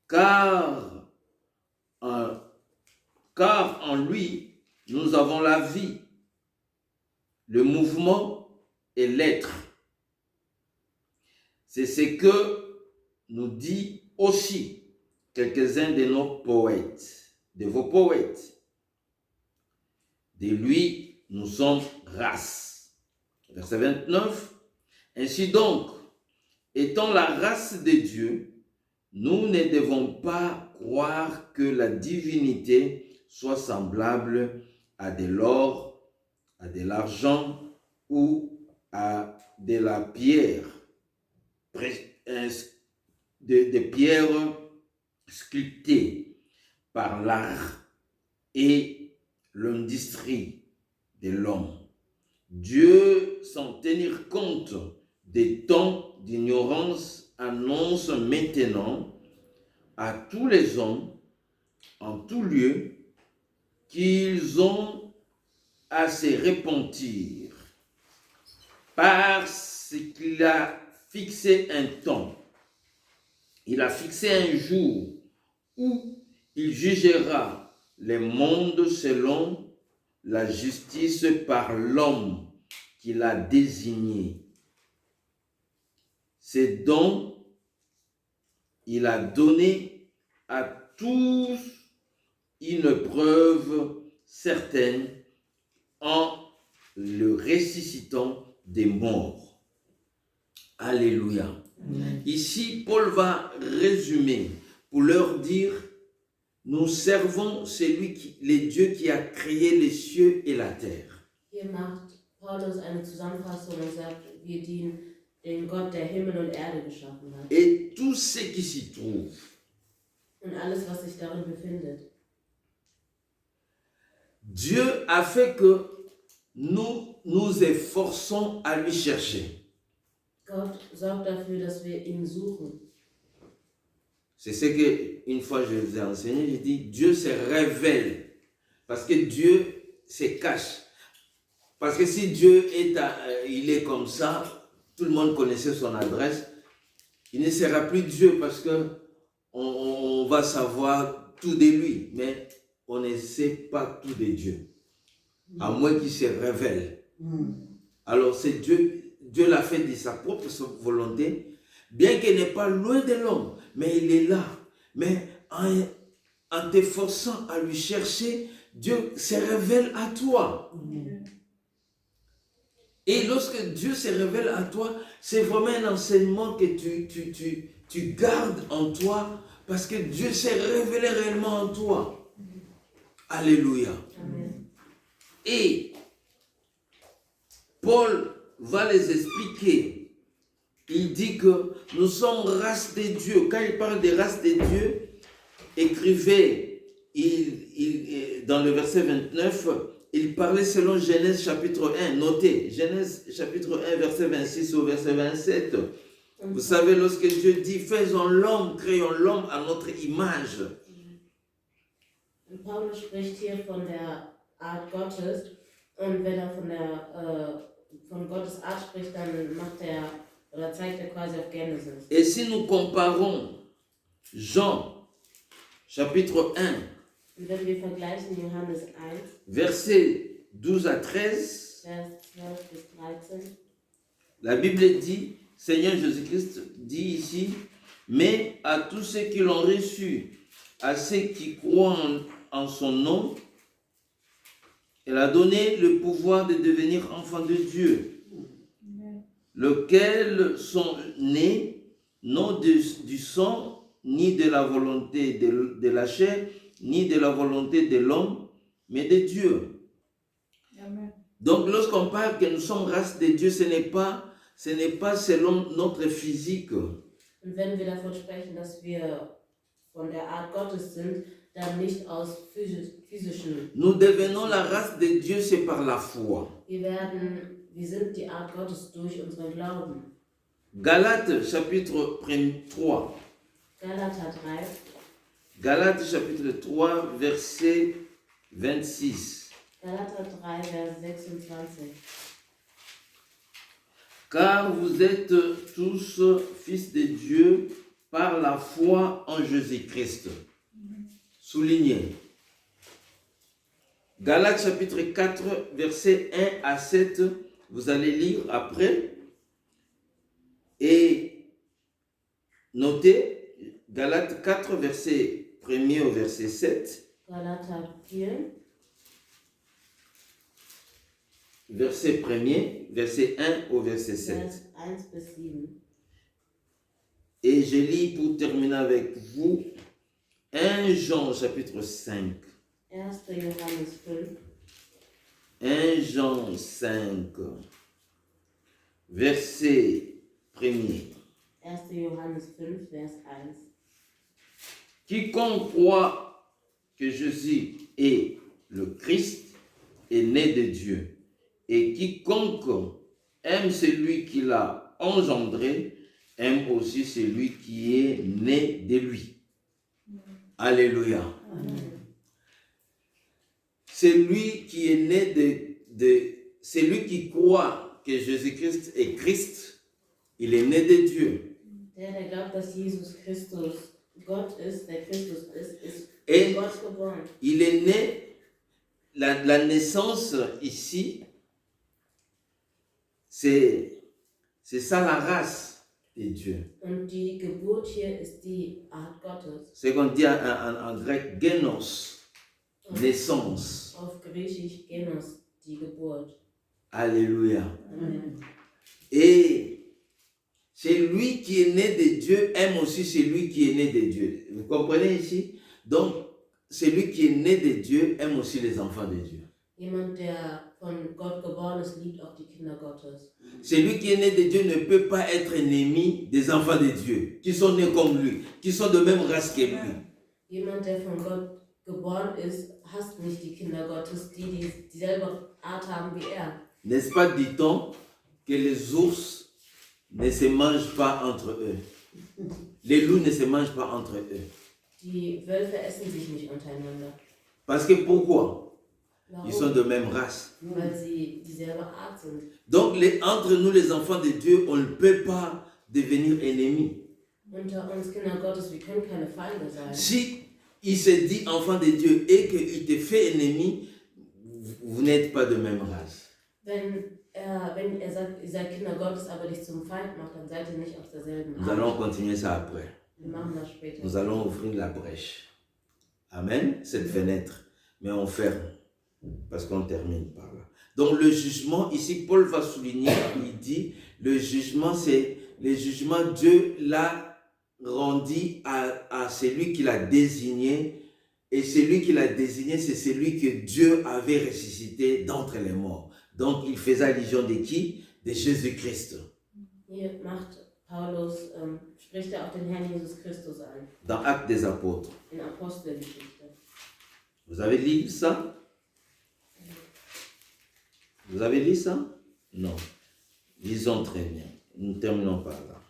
Car en lui, nous avons la vie, le mouvement et l'être. C'est ce que nous dit aussi quelques-uns de nos poètes, de vos poètes. De lui, nous sommes race. Verset 29. Ainsi donc, étant la race de Dieu, nous ne devons pas croire que la divinité soit semblable à de l'or, à de l'argent ou à de la pierre, des pierres sculptées par l'art et l'industrie de l'homme. Dieu, sans tenir compte des temps d'ignorance, annonce maintenant à tous les hommes, en tout lieu, qu'ils ont à se repentir, parce qu'il a fixé un temps, il a fixé un jour où il jugera les mondes selon la justice par l'homme qu'il a désigné. C'est donc il a donné à tous une preuve certaine en le ressuscitant des morts. Alléluia. Amen. Ici, Paul va résumer pour leur dire, nous servons le Dieu qui a créé les cieux et la terre. Hier macht Paulus eine Zusammenfassung und sagt, wir dienen dem Gott, der Himmel und Erde geschaffen hat. Et tout ce qui s'y trouve. Und alles, was sich darin befindet. Dieu a fait que nous nous efforçons à lui chercher. Gott sorgt dafür, dass wir ihn suchen. C'est ce que, une fois je vous ai enseigné, j'ai dit, Dieu se révèle. Parce que Dieu se cache. Parce que si Dieu il est comme ça, tout le monde connaissait son adresse, il ne sera plus Dieu parce que on va savoir tout de lui, mais on ne sait pas tout de Dieu. À moins qu'il se révèle. Alors c'est Dieu l'a fait de sa propre volonté, bien qu'il n'est pas loin de l'homme, mais il est là. Mais en t'efforçant à lui chercher, Dieu se révèle à toi. Et lorsque Dieu se révèle à toi, c'est vraiment un enseignement que tu gardes en toi, parce que Dieu s'est révélé réellement en toi. Alléluia. Amen. Et Paul va les expliquer. Il dit que nous sommes race de Dieu. Quand il parle de race de Dieu, écrivez, dans le verset 29, il parlait selon Genèse chapitre 1. Notez, Genèse chapitre 1, verset 26 au verset 27. Vous savez, lorsque Dieu dit, faisons l'homme, créons l'homme à notre image. Und Paulus spricht hier von der Art Gottes. Und wenn er von Gottes Art spricht, dann zeigt er quasi auf Genesis. Et si nous comparons Jean chapitre 1, Und wenn wir vergleichen Johannes 1, versets 12 à 13, Vers 12 bis 13, la Bible dit, Seigneur Jésus-Christ dit ici, mais à tous ceux qui l'ont reçu, à ceux qui croient en son nom, elle a donné le pouvoir de devenir enfants de Dieu, lesquels sont nés non du sang, ni de la volonté de la chair, ni de la volonté de l'homme, mais de Dieu. Amen. Donc lorsqu'on parle que nous sommes race de Dieu, ce n'est pas selon notre physique. Und wenn wir davon sprechen, dass wir von der Art Gottes sind, dann nicht aus physischen. Nous devenons la race de Dieu, c'est par la foi. Wir sind die Art Gottes durch unseren Glauben. Galates chapitre 3. Galater 3. Galates chapitre 3, verset 26. Galater 3, Vers 26. Car vous êtes tous fils de Dieu par la foi en Jésus-Christ. Soulignez. Galates chapitre 4, verset 1 à 7. Vous allez lire après. Et notez, Galates 4, verset 1er au verset 7. Galater 4. Verset 1er, verset 1 au verset 7. Vers 1 bis 7. Et je lis pour terminer avec vous 1 Jean chapitre 5. 1. Johannes 5. 1 Jean 5, verset 1er. 1. Johannes 5, Vers 1. Quiconque croit que Jésus est le Christ est né de Dieu. Et quiconque aime celui qui l'a engendré, aime aussi celui qui est né de lui. Alléluia. Celui qui est né celui qui croit que Jésus-Christ est Christ, il est né de Dieu. Der glaubt, dass Jesus Christus Gott ist, der Christus ist Et Gott geboren. il est né, la naissance ici, c'est ça la race de Dieu. Und die Geburt hier ist die Art Gottes. C'est qu'on dit en grec genos, naissance. Auf Griechisch Genos, die Geburt. Alléluia. Amen. Et celui qui est né de Dieu aime aussi celui qui est né de Dieu. Vous comprenez ici? Donc, celui qui est né de Dieu aime aussi les enfants de Dieu. Jemand, der von Gott geboren ist, liebt auch die Kinder Gottes. Celui qui est né de Dieu ne peut pas être ennemi des enfants de Dieu, qui sont nés comme lui, qui sont de même race que lui. Jemand, der von Gott geboren ist, hasst nicht die Kinder Gottes, die dieselbe Art haben wie er. N'est-ce pas, dit-on, que les ours ne se mangent pas entre eux? Les loups ne se mangent pas entre eux. Die Wölfe essen sich nicht untereinander. Parce que pourquoi? Warum? Ils sont de même race. Weil sie dieselbe Art sind. Donc, entre nous, les enfants de Dieu, on ne peut pas devenir ennemis. Unter uns Kinder Gottes, wir können keine Feinde sein. Si il se dit enfant de Dieu et qu'il te fait ennemi, vous n'êtes pas de même race. Wenn er sagt, ihr seid Kinder Gottes, aber dich zum Feind macht, dann seid ihr nicht aus derselben Nous Art. allons continuer ça après. Wir machen das später. Nous allons ouvrir la brèche. Amen, cette fenêtre. Mais on ferme, parce qu'on termine par là. Donc le jugement, ici Paul va souligner, il dit, le jugement, c'est le jugement, Dieu l'a rendu à celui qu'il a désigné. Et celui qu'il a désigné, c'est celui que Dieu avait ressuscité d'entre les morts. Donc il faisait allusion de qui? De Jésus-Christ. Hier spricht er auf den Herrn Jesus Christus an, Dans Actes des Apôtres. in Apostelgeschichte. Vous avez lu ça? Vous avez lu ça? Non. Lisons très bien. Nous terminons par là.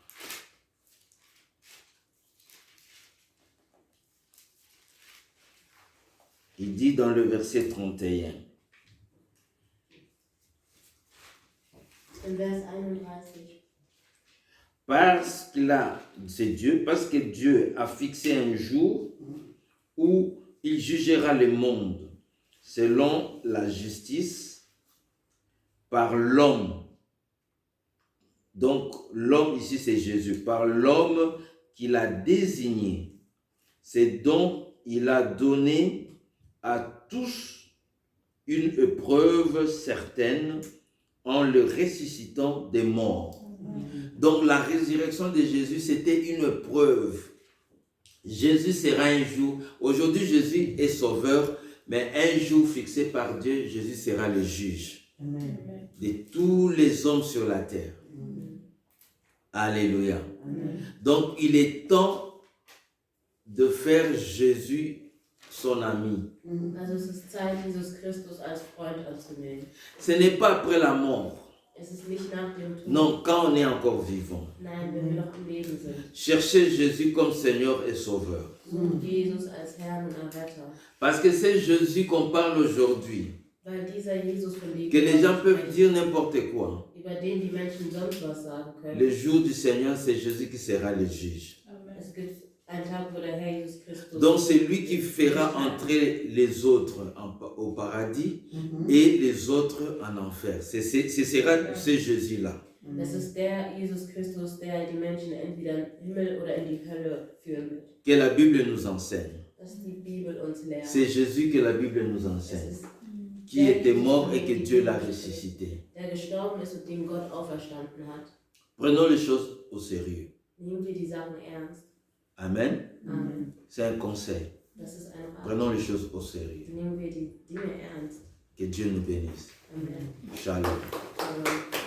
Il dit dans le verset 31. In Vers 31. Parce que là, c'est Dieu, parce que Dieu a fixé un jour où il jugera le monde selon la justice par l'homme. Donc, l'homme ici, c'est Jésus. Par l'homme qu'il a désigné. C'est donc il a donné à tous une épreuve certaine en le ressuscitant des morts. Donc la résurrection de Jésus, c'était une preuve. Jésus sera un jour, aujourd'hui Jésus est sauveur, mais un jour fixé par Dieu, Jésus sera le juge de tous les hommes sur la terre. Alléluia. Donc il est temps de faire Jésus son ami. Also es ist Zeit, Jesus Christus als Freund anzunehmen. Ce n'est pas après la mort. Es ist nicht nach dem Tod. Non, quand on est encore vivant. Nein, wenn wir noch im Leben sind. Cherchez Jésus comme Seigneur et Sauveur. Sucht Jesus als Herrn und Erretter. Parce que c'est Jésus qu'on parle aujourd'hui. Weil dieser Jesus, von dem Que les gens wir peuvent sprechen, dire n'importe quoi. über den die Menschen sonst was sagen können. Le jour du Seigneur, c'est Jésus qui sera le juge. Es gibt einen Tag, wo der Herr Jesus Christus Donc c'est lui qui fera entrer les autres au paradis et les autres en enfer. C'est Jésus-là. Es ist der Jesus Christus, der die Menschen entweder in den Himmel oder in die Hölle führen wird. Que la Bible nous enseigne. Das die Bibel uns lehrt. C'est Jésus que la Bible nous Es enseigne. ist Qui était mort et que Dieu l'a ressuscité. der gestorben ist und dem Gott auferstanden hat. Prenons les choses au sérieux. Nehmen wir die Sachen ernst. Amen. Amen. C'est un conseil. Das ist ein Rat. Prenons les choses au sérieux. Nehmen wir die Dinge ernst. Que Dieu nous bénisse. Amen. Shalom. Amen.